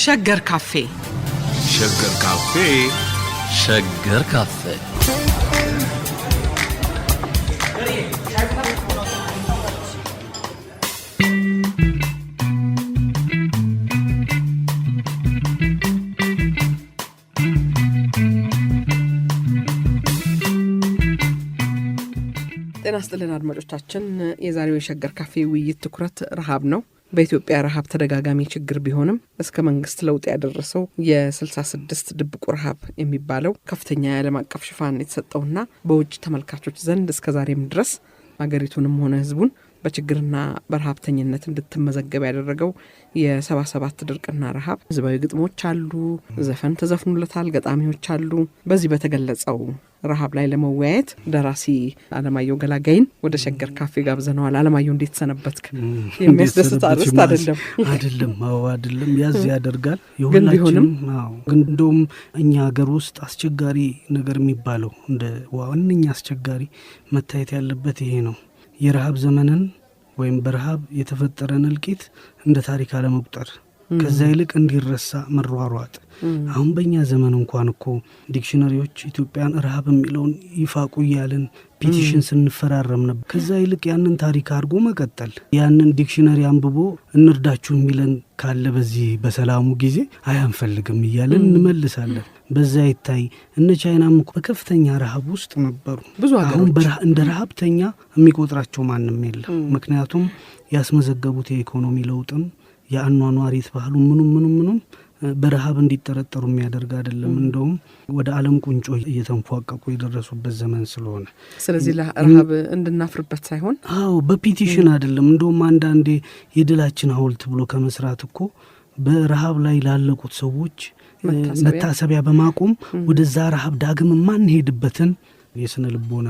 ሸገር ካፌ ሸገር ካፌ ሸገር ካፌ ጤና ይስጥልን አድማጮቻችን። የዛሬው የሸገር ካፌ ውይይት ትኩረት ረሃብ ነው። በኢትዮጵያ ረሃብ ተደጋጋሚ ችግር ቢሆንም እስከ መንግስት ለውጥ ያደረሰው የ66 ድብቁ ረሃብ የሚባለው ከፍተኛ የዓለም አቀፍ ሽፋን የተሰጠውና በውጭ ተመልካቾች ዘንድ እስከዛሬም ድረስ አገሪቱንም ሆነ ህዝቡን በችግርና በረሃብተኝነት እንድትመዘገብ ያደረገው የ77 ድርቅና ረሃብ ህዝባዊ ግጥሞች አሉ፣ ዘፈን ተዘፍኑለታል፣ ገጣሚዎች አሉ። በዚህ በተገለጸው ረሃብ ላይ ለመወያየት ደራሲ አለማየሁ ገላጋይን ወደ ሸገር ካፌ ጋብዘነዋል። አለማየሁ እንዴት ሰነበትክ? የሚያስደስት አርዕስት አይደለም? አይደለም ያዝ ያደርጋል። የሁላችንም ግን እንደውም እኛ ሀገር ውስጥ አስቸጋሪ ነገር የሚባለው እንደ ዋነኛ አስቸጋሪ መታየት ያለበት ይሄ ነው። የረሃብ ዘመንን ወይም በረሃብ የተፈጠረን እልቂት እንደ ታሪክ አለመቁጠር፣ ከዛ ይልቅ እንዲረሳ መሯሯጥ። አሁን በእኛ ዘመን እንኳን እኮ ዲክሽነሪዎች ኢትዮጵያን ረሃብ የሚለውን ይፋቁ እያልን ፒቲሽን ስንፈራረም ነበር። ከዛ ይልቅ ያንን ታሪክ አድርጎ መቀጠል፣ ያንን ዲክሽነሪ አንብቦ እንርዳችሁ የሚለን ካለ በዚህ በሰላሙ ጊዜ አያንፈልግም እያለን እንመልሳለን። በዛ ይታይ እነ ቻይናም እኮ በከፍተኛ ረሃብ ውስጥ ነበሩ። ብዙ አሁን እንደ ረሃብተኛ የሚቆጥራቸው ማንም የለም። ምክንያቱም ያስመዘገቡት የኢኮኖሚ ለውጥም የአኗኗሪት ባህሉ ምኑም በረሃብ እንዲጠረጠሩ የሚያደርግ አይደለም። እንደውም ወደ ዓለም ቁንጮ እየተንፏቀቁ የደረሱበት ዘመን ስለሆነ ስለዚህ ለረሃብ እንድናፍርበት ሳይሆን በፒቲሽን አይደለም። እንደውም አንዳንዴ የድላችን ሐውልት ብሎ ከመስራት እኮ በረሃብ ላይ ላለቁት ሰዎች መታሰቢያ በማቆም ወደዛ ረሃብ ዳግም ማንሄድበትን የስነ ልቦና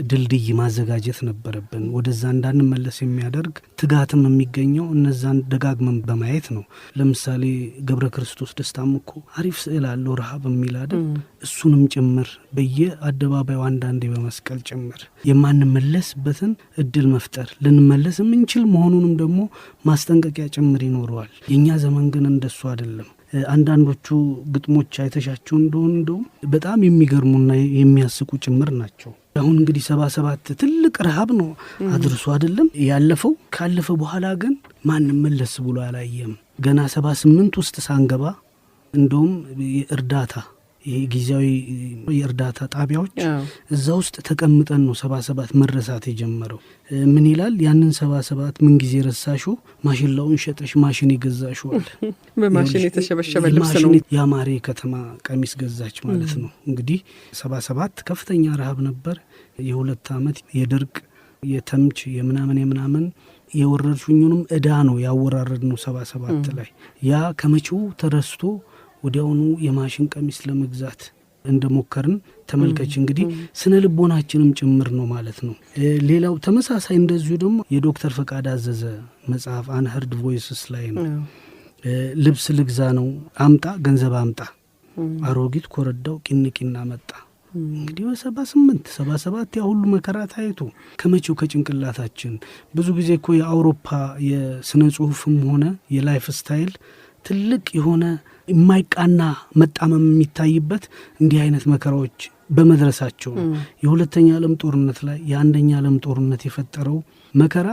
ድልድይ ማዘጋጀት ነበረብን። ወደዛ እንዳንመለስ የሚያደርግ ትጋትም የሚገኘው እነዛን ደጋግመን በማየት ነው። ለምሳሌ ገብረ ክርስቶስ ደስታም እኮ አሪፍ ስዕል አለው ረሃብ የሚል አይደል? እሱንም ጭምር በየአደባባዩ አንዳንዴ በመስቀል ጭምር የማንመለስበትን እድል መፍጠር፣ ልንመለስ የምንችል መሆኑንም ደግሞ ማስጠንቀቂያ ጭምር ይኖረዋል። የእኛ ዘመን ግን እንደሱ አይደለም። አንዳንዶቹ ግጥሞች አይተሻቸው እንደሆነ በጣም የሚገርሙና የሚያስቁ ጭምር ናቸው። አሁን እንግዲህ 77 ትልቅ ረሃብ ነው አድርሶ አይደለም ያለፈው። ካለፈ በኋላ ግን ማንም መለስ ብሎ አላየም። ገና 78 ውስጥ ሳንገባ እንደውም የእርዳታ ጊዜያዊ የእርዳታ ጣቢያዎች እዛ ውስጥ ተቀምጠን ነው 77 መረሳት የጀመረው። ምን ይላል? ያንን 77 ምን ጊዜ ረሳሹ? ማሽላውን ሸጠሽ ማሽን ይገዛሹ አለ። በማሽን የተሸበሸበ ልብስ ነው። ያማረ ከተማ ቀሚስ ገዛች ማለት ነው። እንግዲህ 77 ከፍተኛ ረሃብ ነበር። የ2 ዓመት የድርቅ የተምች የምናምን የወረርሽኙንም እዳ ነው ያወራረድ ነው 77 ላይ። ያ ከመቼው ተረስቶ ወዲያውኑ የማሽን ቀሚስ ለመግዛት እንደሞከርን ተመልከች። እንግዲህ ስነ ልቦናችንም ጭምር ነው ማለት ነው። ሌላው ተመሳሳይ እንደዚሁ ደግሞ የዶክተር ፈቃድ አዘዘ መጽሐፍ አንሄርድ ቮይስስ ላይ ነው። ልብስ ልግዛ ነው አምጣ፣ ገንዘብ አምጣ፣ አሮጊት ኮረዳው ቂንቂና መጣ። እንግዲህ በ77 ያ ሁሉ መከራ ታይቶ ከመቼው ከጭንቅላታችን። ብዙ ጊዜ እኮ የአውሮፓ የስነ ጽሁፍም ሆነ የላይፍ ስታይል ትልቅ የሆነ የማይቃና መጣመም የሚታይበት እንዲህ አይነት መከራዎች በመድረሳቸው ነው። የሁለተኛ ዓለም ጦርነት ላይ የአንደኛ ዓለም ጦርነት የፈጠረው መከራ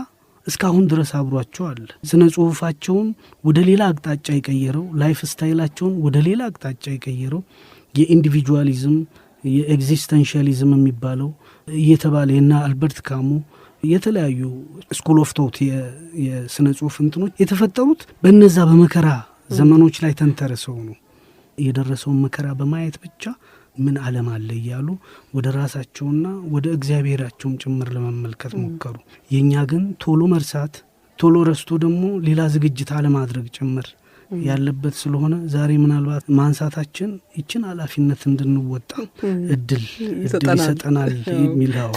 እስካሁን ድረስ አብሯቸው አለ። ስነ ጽሁፋቸውን ወደ ሌላ አቅጣጫ የቀየረው፣ ላይፍ ስታይላቸውን ወደ ሌላ አቅጣጫ የቀየረው የኢንዲቪጁዋሊዝም የኤግዚስተንሻሊዝም የሚባለው እየተባለ እና አልበርት ካሙ የተለያዩ ስኩል ኦፍ ቶት የስነ ጽሁፍ እንትኖች የተፈጠሩት በነዛ በመከራ ዘመኖች ላይ ተንተርሰው ነው። የደረሰውን መከራ በማየት ብቻ ምን ዓለም አለ እያሉ ወደ ራሳቸውና ወደ እግዚአብሔራቸውም ጭምር ለመመልከት ሞከሩ። የኛ ግን ቶሎ መርሳት፣ ቶሎ ረስቶ ደግሞ ሌላ ዝግጅት አለማድረግ ጭምር ያለበት ስለሆነ ዛሬ ምናልባት ማንሳታችን ይችን ኃላፊነት እንድንወጣ እድል ይሰጠናል የሚለው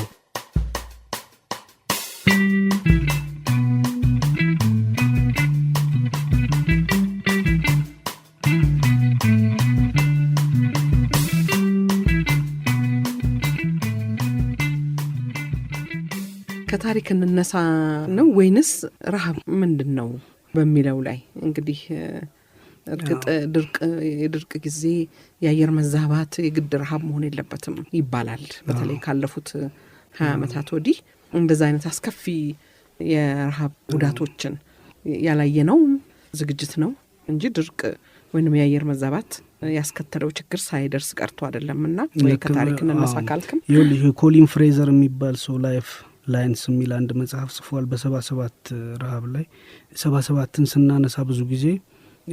ከታሪክ እንነሳ ነው ወይንስ ረሃብ ምንድነው በሚለው ላይ እንግዲህ እርግጥ የድርቅ ጊዜ የአየር መዛባት የግድ ረሃብ መሆን የለበትም ይባላል። በተለይ ካለፉት 20 ዓመታት ወዲህ እንደዛ አይነት አስከፊ የረሃብ ጉዳቶችን ያላየነው ዝግጅት ነው እንጂ ድርቅ ወይንም የአየር መዛባት ያስከተለው ችግር ሳይደርስ ቀርቶ አይደለምና ወይ ከታሪክ እንነሳካልከም ኮሊን ፍሬዘር የሚባል ሰው ላይፍ ላይንስ የሚል አንድ መጽሐፍ ጽፏል። በ77 ረሃብ ላይ 77ን ስናነሳ ብዙ ጊዜ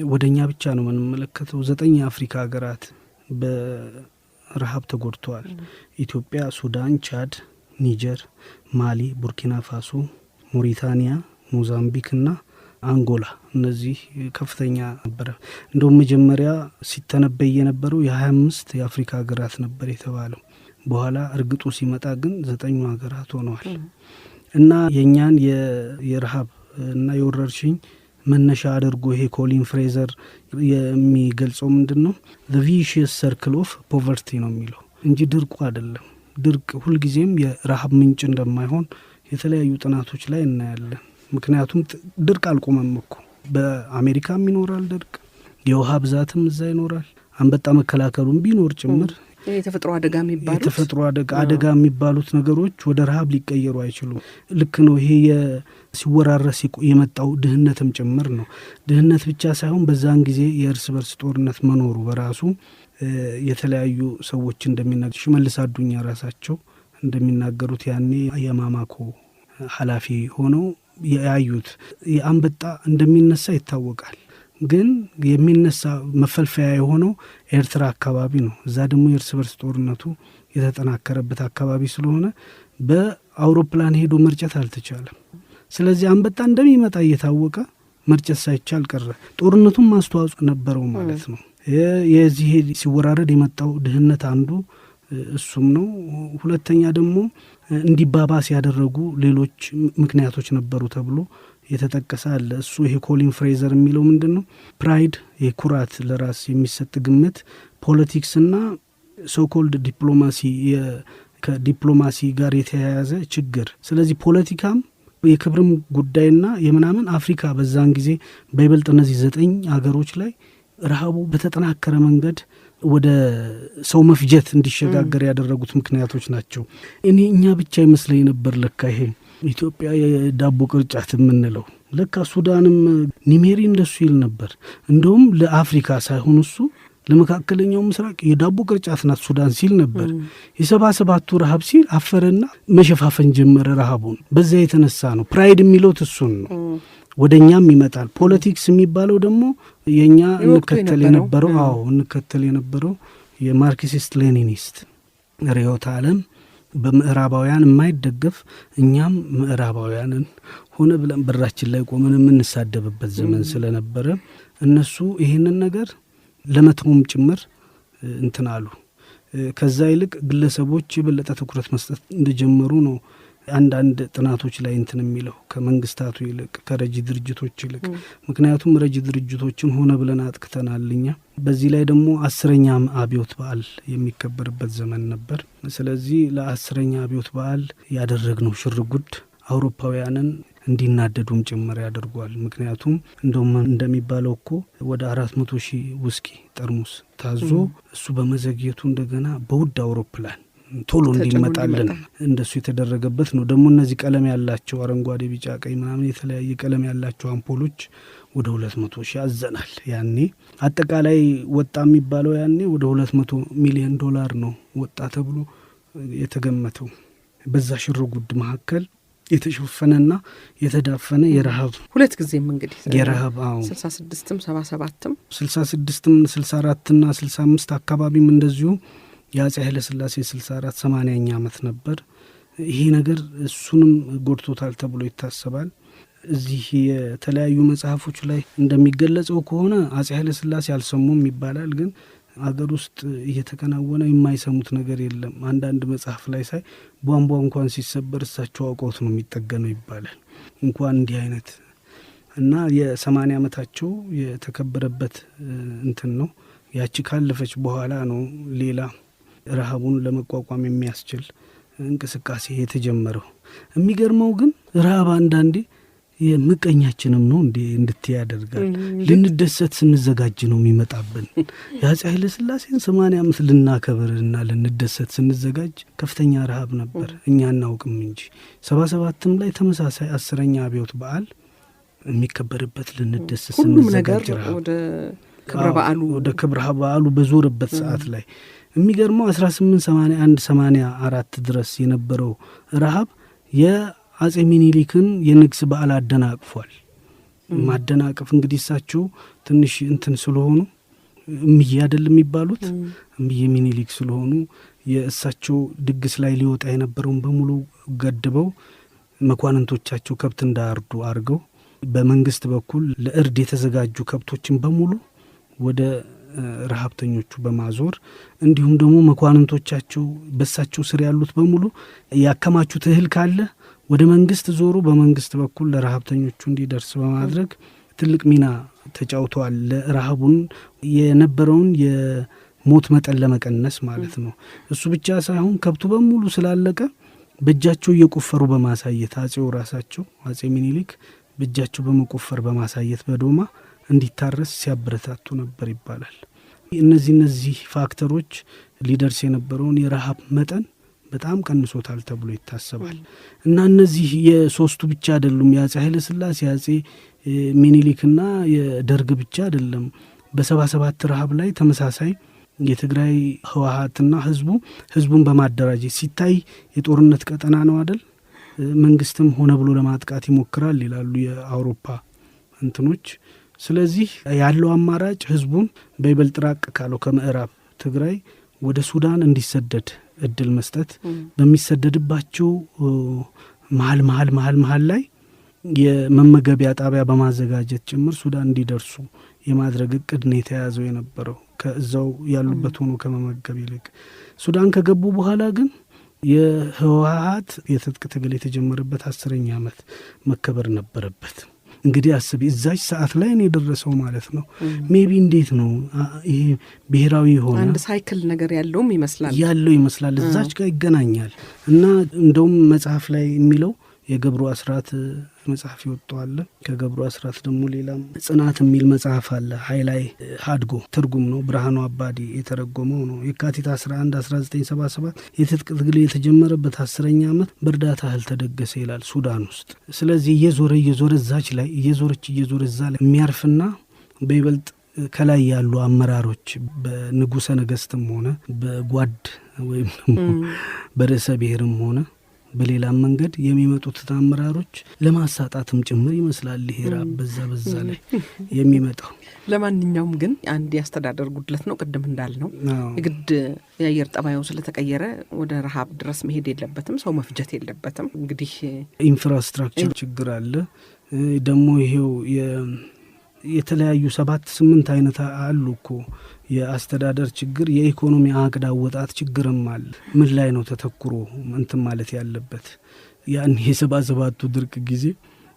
ወደኛ ብቻ ነው የምንመለከተው። 9 የአፍሪካ ሀገራት በረሃብ ተጎድተዋል። ኢትዮጵያ፣ ሱዳን፣ ቻድ፣ ኒጀር፣ ማሊ፣ ቡርኪና ፋሶ፣ ሞሪታኒያ፣ ሞዛምቢክ እና አንጎላ እነዚህ ከፍተኛ ነበረ። እንደውም መጀመሪያ ሲተነበይ የነበረው የ25 የአፍሪካ ሀገራት ነበር የተባለው። በኋላ እርግጡ ሲመጣ ግን 9 ሀገራት ሆነዋል። እና የኛን የረሃብ እና የወረርሽኝ መነሻ አድርጎ ይሄ ኮሊን ፍሬዘር የሚገልጸው ምንድን ነው? the vicious circle of poverty ነው የሚለው እንጂ ድርቁ አይደለም። ድርቅ ሁልጊዜም የረሃብ ምንጭ እንደማይሆን የተለያዩ ጥናቶች ላይ እናያለን። ምክንያቱም ድርቅ አልቆመም እኮ በአሜሪካም ይኖራል ድርቅ፣ የውሃ ብዛትም እዛ ይኖራል። አንበጣ መከላከሉም ቢኖር ጭምር የተፈጥሮ አደጋ የሚባሉት ነገሮች ወደ ረሃብ ሊቀየሩ አይችሉም። ልክ ነው። ይሄ ሲወራረስ የመጣው ድህነትም ጭምር ነው። ድህነት ብቻ ሳይሆን በዛን ጊዜ የእርስ በርስ ጦርነት መኖሩ በራሱ የተለያዩ ሰዎች እንደሚናገሩ ሽመልስ አዱኛ ራሳቸው እንደሚናገሩት ያኔ የማማኮ ኃላፊ ሆነው ያዩት የአንበጣ እንደሚነሳ ይታወቃል። ግን የሚነሳ መፈልፈያ የሆነው ኤርትራ አካባቢ ነው። እዛ ደግሞ የእርስ በርስ ጦርነቱ የተጠናከረበት አካባቢ ስለሆነ በአውሮፕላን ሄዶ መርጨት አልተቻለም። ስለዚህ አንበጣ እንደሚመጣ እየታወቀ መርጨት ሳይቻል ቀረ። ጦርነቱም ማስተዋጽኦ ነበረው ማለት ነው። የዚህ ሲወራረድ የመጣው ድህነት አንዱ እሱም ነው። ሁለተኛ ደግሞ እንዲባባስ ያደረጉ ሌሎች ምክንያቶች ነበሩ ተብሎ የተጠቀሰ አለ። እሱ ይሄ ኮሊን ፍሬዘር የሚለው ምንድን ነው? ፕራይድ፣ የኩራት ለራስ የሚሰጥ ግምት፣ ፖለቲክስና ሶኮልድ ዲፕሎማሲ፣ ከዲፕሎማሲ ጋር የተያያዘ ችግር። ስለዚህ ፖለቲካም የክብርም ጉዳይና የምናምን አፍሪካ በዛን ጊዜ በይበልጥ እነዚህ 9 ሀገሮች ላይ ረሃቡ በተጠናከረ መንገድ ወደ ሰው መፍጀት እንዲሸጋገር ያደረጉት ምክንያቶች ናቸው። እኛ ብቻ ይመስለኝ ነበር ለካ ይሄ ኢትዮጵያ የዳቦ ቅርጫት የምንለው ለካ ሱዳንም ኒሜሪ እንደሱ ይል ነበር። እንደውም ለአፍሪካ ሳይሆን እሱ ለመካከለኛው ምስራቅ የዳቦ ቅርጫት ናት ሱዳን ሲል ነበር። የ77ቱ ረሃብ ሲል አፈረና መሸፋፈን ጀመረ ረሃቡን። በዛ የተነሳ ነው ፕራይድ የሚለው እሱን ነው። ወደኛም ይመጣል። ፖለቲክስ የሚባለው ደግሞ የኛ እንከተል የነበረው የማርክሲስት ሌኒኒስት ርዕዮተ ዓለም በምዕራባውያን የማይደገፍ እኛም ምዕራባውያንን ሆነ ብለን በራችን ላይ ቆመን የምንሳደብበት ዘመን ስለነበረ እነሱ ይህንን ነገር ለመተውም ጭምር እንትን አሉ። ከዛ ይልቅ ግለሰቦች የበለጠ ትኩረት መስጠት እንደጀመሩ ነው አንዳንድ ጥናቶች ላይ እንትን የሚለው ከመንግስታቱ ይልቅ ከረጂ ድርጅቶች ይልቅ። ምክንያቱም ረጂ ድርጅቶችን ሆነ ብለን አጥቅተናልኛ። በዚህ ላይ ደግሞ 10ኛ አብዮት በዓል የሚከበርበት ዘመን ነበር። ስለዚህ ለ10ኛ አብዮት በዓል ያደረግነው ሽርጉድ አውሮፓውያንን እንዲናደዱም ጭምር ያደርጓል። ምክንያቱም እንደውም እንደሚባለው እኮ ወደ 400,000 ውስኪ ጠርሙስ ታዞ እሱ በመዘግየቱ እንደገና በውድ አውሮፕላን ቶሎ እንዲመጣልን እንደሱ የተደረገበት ነው። ደግሞ እነዚህ ቀለም ያላቸው አረንጓዴ፣ ቢጫ፣ ቀይ ምናምን የተለያየ ቀለም ያላቸው አምፖሎች ወደ 200,000 ያዘናል። ያኔ አጠቃላይ ወጣ የሚባለው ያኔ ወደ $200 ሚሊዮን ነው ወጣ ተብሎ የተገመተው። በዛ ሽርጉድ መካከል የተሸፈነና የተዳፈነ የረሃብ ሁለት ጊዜም እንግዲህ የረሃብ 66ም 77ም 66ም 64ና 65 አካባቢም እንደዚሁ የአፄ ኃይለ ሥላሴ 64 80ኛ ዓመት ነበር። ይሄ ነገር እሱንም ጎድቶታል ተብሎ ይታሰባል። እዚህ የተለያዩ መጽሐፎች ላይ እንደሚገለጸው ከሆነ አፄ ኃይለ ሥላሴ አልሰሙም ይባላል። ግን አገር ውስጥ እየተከናወነ የማይሰሙት ነገር የለም። አንዳንድ መጽሐፍ ላይ ሳይ ቧንቧ እንኳን ሲሰበር እሳቸው አውቀውት ነው የሚጠገነው ይባላል። እንኳን እንዲህ አይነት እና የ80 ዓመታቸው የተከበረበት እንትን ነው። ያቺ ካለፈች በኋላ ነው ሌላ ረሃቡን ለመቋቋም የሚያስችል እንቅስቃሴ የተጀመረው። የሚገርመው ግን ረሃብ አንዳንዴ የምቀኛችንም ነው እንድት ያደርጋል። ልንደሰት ስንዘጋጅ ነው የሚመጣብን። የአፄ ኃይለ ሥላሴን 85 ልናከብርና ልንደሰት ስንዘጋጅ ከፍተኛ ረሃብ ነበር፣ እኛ እናውቅም እንጂ 77ም ላይ ተመሳሳይ 10ኛ አብዮት በዓል የሚከበርበት ልንደሰት ስንዘጋጅ ወደ ክብረ በዓሉ በዞረበት ሰዓት ላይ የሚገርመው 1881 84 ድረስ የነበረው ረሃብ የአፄ ሚኒሊክን የንግስ በዓል አደናቅፏል። ማደናቀፍ እንግዲህ እሳቸው ትንሽ እንትን ስለሆኑ እምዬ አይደል የሚባሉት እምዬ ሚኒሊክ ስለሆኑ የእሳቸው ድግስ ላይ ሊወጣ የነበረውን በሙሉ ገድበው መኳንንቶቻቸው ከብት እንዳያርዱ አድርገው በመንግስት በኩል ለእርድ የተዘጋጁ ከብቶችን በሙሉ ወደ ረሃብተኞቹ በማዞር እንዲሁም ደግሞ መኳንንቶቻቸው በሳቸው ስር ያሉት በሙሉ ያከማቹት እህል ካለ ወደ መንግስት ዞሮ በመንግስት በኩል ለረሃብተኞቹ እንዲደርስ በማድረግ ትልቅ ሚና ተጫውተዋል። ለረሃቡን የነበረውን የሞት መጠን ለመቀነስ ማለት ነው። እሱ ብቻ ሳይሆን ከብቱ በሙሉ ስላለቀ በእጃቸው እየቆፈሩ በማሳየት አፄው ራሳቸው አፄ ሚኒሊክ በእጃቸው በመቆፈር በማሳየት በዶማ እንዲታረስ ሲያበረታቱ ነበር ይባላል። እነዚህ ፋክተሮች ሊደርስ የነበረውን የረሃብ መጠን በጣም ቀንሶታል ተብሎ ይታሰባል። እና እነዚህ የሶስቱ ብቻ አይደሉም፣ የአፄ ኃይለ ሥላሴ የአፄ ሚኒሊክና የደርግ ብቻ አይደለም። በ77 ረሃብ ላይ ተመሳሳይ የትግራይ ህወሓትና ህዝቡን በማደራጀት ሲታይ የጦርነት ቀጠና ነው አይደል? መንግስትም ሆነ ብሎ ለማጥቃት ይሞክራል ይላሉ የአውሮፓ እንትኖች። ስለዚህ ያለው አማራጭ ህዝቡን በይበልጥ ራቅ ካለው ከምዕራብ ትግራይ ወደ ሱዳን እንዲሰደድ እድል መስጠት፣ በሚሰደድባቸው መሀል ላይ የመመገቢያ ጣቢያ በማዘጋጀት ጭምር ሱዳን እንዲደርሱ የማድረግ እቅድ ነው የተያዘው የነበረው ከዛው ያሉበት ሆኖ ከመመገብ ይልቅ። ሱዳን ከገቡ በኋላ ግን የህወሓት የትጥቅ ትግል የተጀመረበት 10ኛ ዓመት መከበር ነበረበት። እንግዲህ አስቢ እዛች ሰዓት ላይ ነው የደረሰው ማለት ነው። ሜቢ እንዴት ነው ይሄ ብሔራዊ የሆነ አንድ ሳይክል ነገር ያለው ይመስላል እዛች ጋር ይገናኛል። እና እንደውም መጽሐፍ ላይ የሚለው የገብሩ አስራት መጽሐፍ ይወጣዋል። ከገብሩ አስራት ደግሞ ሌላም ጽናት የሚል መጽሐፍ አለ። ሃይላይ ሀድጎ ትርጉም ነው፣ ብርሃኑ አባዲ የተረጎመው ነው። የካቲት 11 1977 የትጥቅ ትግል የተጀመረበት 10ኛ ዓመት በእርዳታ እህል ተደገሰ ይላል ሱዳን ውስጥ። ስለዚህ እየዞረ እዛች ላይ እየዞረች እዛ ላይ የሚያርፍና በይበልጥ ከላይ ያሉ አመራሮች በንጉሰ ነገስትም ሆነ በጓድ ወይም በርዕሰ ብሔርም ሆነ በሌላም መንገድ የሚመጡት አመራሮች ለማሳጣትም ጭምር ይመስላል ይሄ ራብ በዛ ላይ የሚመጣው። ለማንኛውም ግን አንድ ያስተዳደር ጉድለት ነው። ቅድም እንዳልነው የግድ የአየር ጠባዩ ስለተቀየረ ወደ ረሃብ ድረስ መሄድ የለበትም፣ ሰው መፍጀት የለበትም። እንግዲህ ኢንፍራስትራክቸር ችግር አለ። ደግሞ ይሄው የተለያዩ 7-8 አይነት አሉ እኮ የአስተዳደር ችግር፣ የኢኮኖሚ አቅድ አወጣት ችግርም አለ። ምን ላይ ነው ተተኩሮ እንትን ማለት ያለበት? ያን የ77ቱ ድርቅ ጊዜ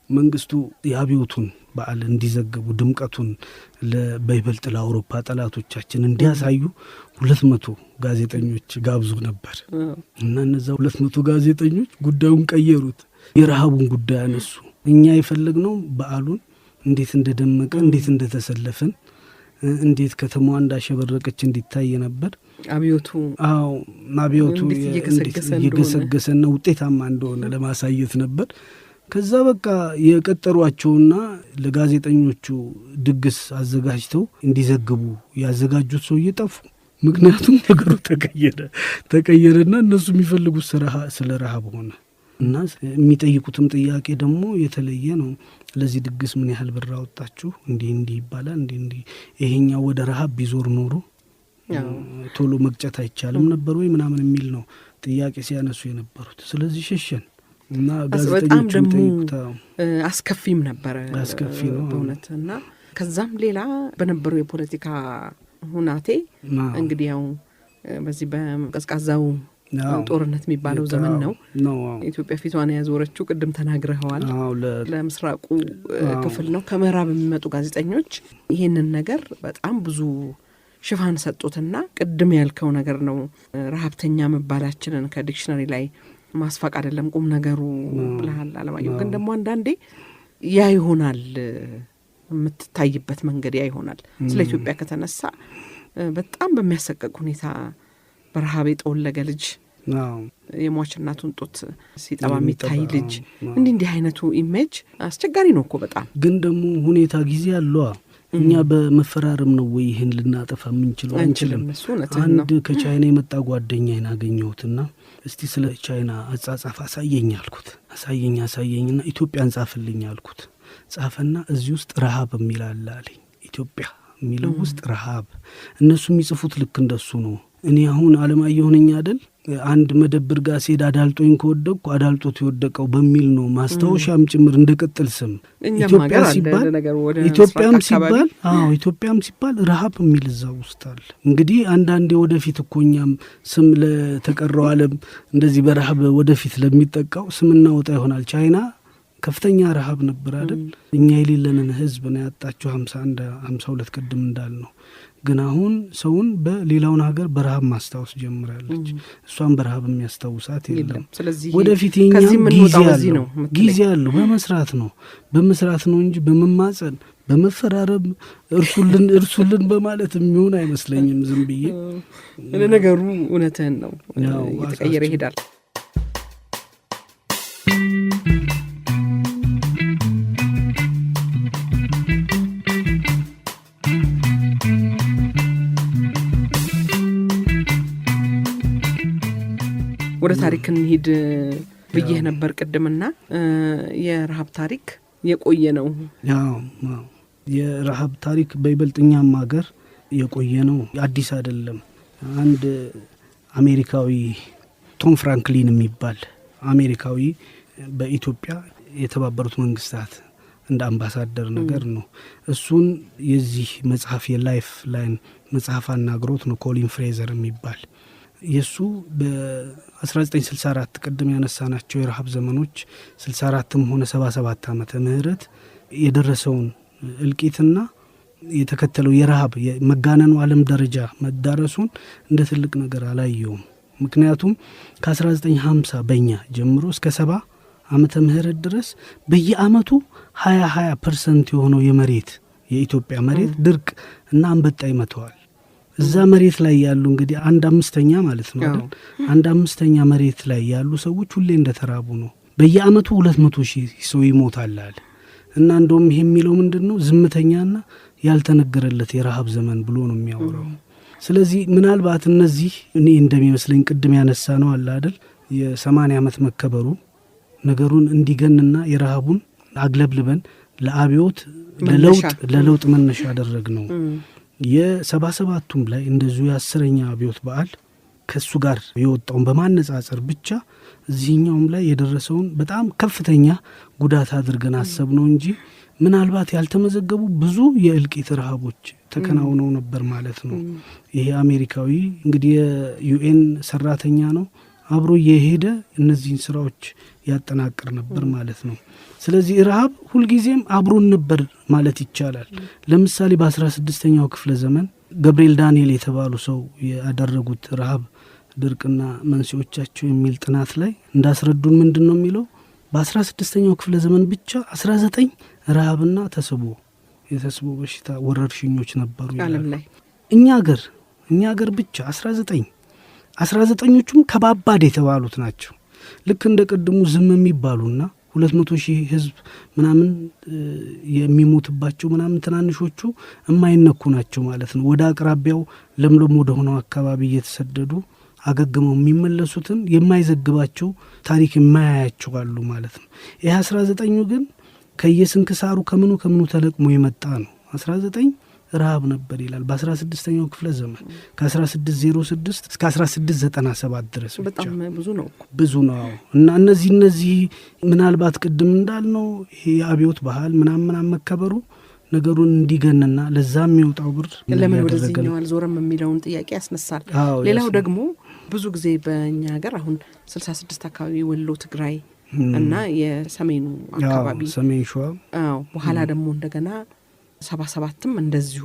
መንግስቱ የአብዮቱን በዓል እንዲዘግቡ ድምቀቱን በይበልጥ ለአውሮፓ ጠላቶቻችን እንዲያሳዩ 200 ጋዜጠኞች ጋብዞ ነበር እና እነዛ 200 ጋዜጠኞች ጉዳዩን ቀየሩት። የረሃቡን ጉዳይ አነሱ። እኛ የፈለግነው በዓሉን እንዴት እንደደመቀ እንዴት እንደተሰለፈን እንዴት ከተማዋ እንዳሸበረቀች እንዲታይ ነበር። አብዮቱ እየገሰገሰና ውጤታማ እንደሆነ ለማሳየት ነበር። ከዛ በቃ የቀጠሯቸውና ለጋዜጠኞቹ ድግስ አዘጋጅተው እንዲዘግቡ ያዘጋጁት ሰው እየጠፉ። ምክንያቱም ነገሩ ተቀየረና እነሱ የሚፈልጉት ስለ ረሃብ ሆነ እና የሚጠይቁትም ጥያቄ ደግሞ የተለየ ነው። ለዚህ ድግስ ምን ያህል ብር አወጣችሁ? እንዲህ ይባላል። እንዲህ ይሄኛው ወደ ረሃብ ቢዞር ኖሮ ቶሎ መቅጨት አይቻልም ነበር ወይ ምናምን የሚል ነው ጥያቄ ሲያነሱ የነበሩት። ስለዚህ ሸሸን እና ጋዜጠኞቹ ጠይቁታ አስከፊም ነበረ። አስከፊ ነው በእውነት። እና ከዛም ሌላ በነበረው የፖለቲካ ሁናቴ እንግዲህ ያው በዚህ በቀዝቃዛው ጦርነት የሚባለው ዘመን ነው ኢትዮጵያ ፊቷን ያዞረችው። ቅድም ተናግረዋል። ለምስራቁ ክፍል ነው። ከምዕራብ የሚመጡ ጋዜጠኞች ይሄንን ነገር በጣም ብዙ ሽፋን ሰጡትና ቅድም ያልከው ነገር ነው። ረሃብተኛ መባላችንን ከዲክሽነሪ ላይ ማስፋቅ አይደለም ቁም ነገሩ ብለሃል አለማየሁ። ግን ደግሞ አንዳንዴ ያ ይሆናል የምትታይበት መንገድ ያ ይሆናል። ስለ ኢትዮጵያ ከተነሳ በጣም በሚያሰቀቅ ሁኔታ በረሃብ የጠወለገ ልጅ የሟች እናቱን ጡት ሲጠባ የሚታይ ልጅ እንዲህ አይነቱ ኢሜጅ አስቸጋሪ ነው እኮ በጣም። ግን ደግሞ ሁኔታ ጊዜ አለዋ። እኛ በመፈራረም ነው ወይ ይሄን ልናጠፋ የምንችለው? አንችልም። አንድ ከቻይና የመጣ ጓደኛዬን አገኘሁትና እስቲ ስለ ቻይና አጻጻፍ አሳየኝ አልኩት። አሳየኝና ኢትዮጵያን ጻፍልኝ አልኩት። ጻፈና እዚህ ውስጥ ረሃብ የሚል አለ አለኝ። ኢትዮጵያ የሚለው ውስጥ ረሃብ። እነሱ የሚጽፉት ልክ እንደሱ ነው። እኔ አሁን አለማየሁ ነኝ አይደል? አንድ መደብር ጋር ሲሄድ አዳልጦኝ ከወደቅኩ አዳልጦት የወደቀው በሚል ነው ማስታወሻም ጭምር እንደቀጥል ስም ኢትዮጵያ ሲባል ኢትዮጵያም ሲባል ረሃብ የሚል እዛ ውስጥ አለ። እንግዲህ አንዳንዴ ወደፊት እኮ እኛም ስም ለተቀረው ዓለም እንደዚህ በረሃብ ወደፊት ለሚጠቃው ስም እናወጣ ይሆናል። ቻይና ከፍተኛ ረሃብ ነበር አይደል? እኛ የሌለንን ህዝብ ነው ያጣቸው 51 52 ቅድም እንዳልነው። ግን አሁን ሰውን በሌላውን ሀገር በረሃብ ማስታወስ ጀምራለች። እሷን በረሃብ የሚያስታውሳት የለም። ስለዚህ ወደፊት ጊዜ ያለው በመስራት ነው እንጂ በመማጸን በመፈራረብ እርሱልን በማለት የሚሆን አይመስለኝም። ዝም ብዬ ነገሩ እውነትህን ነው፣ እየተቀየረ ይሄዳል። ወደ ታሪክ እንሂድ ብዬህ ነበር ቅድምና የረሃብ ታሪክ የቆየ ነው። የረሃብ ታሪክ በይበልጥኛም ሀገር የቆየ ነው፣ አዲስ አይደለም። አንድ አሜሪካዊ ቶም ፍራንክሊን የሚባል አሜሪካዊ በኢትዮጵያ የተባበሩት መንግስታት እንደ አምባሳደር ነገር ነው። እሱን የዚህ መጽሐፍ የላይፍ ላይን መጽሐፍ አናግሮት ነው ኮሊን ፍሬዘር የሚባል የሱ በ1964 ቅድም ያነሳናቸው የረሃብ ዘመኖች 64ም ሆነ 77 ዓመተ ምህረት የደረሰውን እልቂትና የተከተለው የረሃብ መጋነኑ ዓለም ደረጃ መዳረሱን እንደ ትልቅ ነገር አላየውም። ምክንያቱም ከ1950 በእኛ ጀምሮ እስከ 70 ዓመተ ምህረት ድረስ በየአመቱ 20% የሆነው የኢትዮጵያ መሬት ድርቅ እና አንበጣ ይመተዋል። እዛ መሬት ላይ ያሉ እንግዲህ 1/5 ማለት ነው አይደል? 1/5 መሬት ላይ ያሉ ሰዎች ሁሌ እንደተራቡ ነው። በየአመቱ 200,000 ሰው ይሞታል አለ እና እንደውም ይሄ የሚለው ምንድነው ዝምተኛና ያልተነገረለት የረሃብ ዘመን ብሎ ነው የሚያወራው። ስለዚህ ምናልባት እነዚህ እኔ እንደሚመስለኝ ቅድም ያነሳ ነው አለ አይደል የ80 ዓመት መከበሩ ነገሩን እንዲገንና የረሃቡን አግለብልበን ለአብዮት ለለውጥ መነሻ ያደረግ ነው። የ77ቱም ላይ እንደዚሁ የ10ኛ አብዮት በዓል ከሱ ጋር የወጣውን በማነጻጸር ብቻ እዚህኛውም ላይ የደረሰውን በጣም ከፍተኛ ጉዳት አድርገን አሰብ ነው እንጂ ምናልባት ያልተመዘገቡ ብዙ የእልቂት ረሃቦች ተከናውነው ነበር ማለት ነው። ይሄ አሜሪካዊ እንግዲህ የዩኤን ሰራተኛ ነው፣ አብሮ የሄደ እነዚህን ስራዎች ያጠናቅር ነበር ማለት ነው። ስለዚህ ረሃብ ሁልጊዜም አብሮን ነበር ማለት ይቻላል። ለምሳሌ በ16ኛው ክፍለ ዘመን ገብርኤል ዳንኤል የተባሉ ሰው ያደረጉት ረሃብ ድርቅና መንስኤዎቻቸው የሚል ጥናት ላይ እንዳስረዱን ምንድነው የሚለው በ16ኛው ክፍለ ዘመን ብቻ 19 ረሃብና የተስቦ በሽታ ወረርሽኞች ነበሩ ይላል። እኛ ሀገር ብቻ 19ኞቹም ከባባድ የተባሉት ናቸው። ልክ እንደ ቅድሙ ዝም የሚባሉና 200,000 ህዝብ ምናምን የሚሞትባቸው ምናምን ትናንሾቹ የማይነኩ ናቸው ማለት ነው። ወደ አቅራቢያው ለምለም ወደ ሆነው አካባቢ እየተሰደዱ አገግመው የሚመለሱትን የማይዘግባቸው ታሪክ የማያያቸው አሉ ማለት ነው። ይህ 19ኙ ግን ከየስንክሳሩ ከምኑ ተለቅሞ የመጣ ነው። 19 ረሃብ ነበር ይላል በ16ኛው ክፍለ ዘመን ከ1606 እስከ 1697 ድረስ በጣም ብዙ ነው እና እነዚህ ምናልባት ቅድም እንዳልነው ይሄ የአብዮት ባህል ምናምን መከበሩ ነገሩን እንዲገንና ለዛ የሚወጣው ብር ለምን ወደዚህኛው አልዞረም የሚለውን ጥያቄ ያስነሳል። ሌላው ደግሞ ብዙ ጊዜ በእኛ ሀገር አሁን 66 አካባቢ ወሎ፣ ትግራይ እና የሰሜኑ አካባቢ ሰሜን ሸዋ በኋላ ደግሞ እንደገና 77ም እንደዚሁ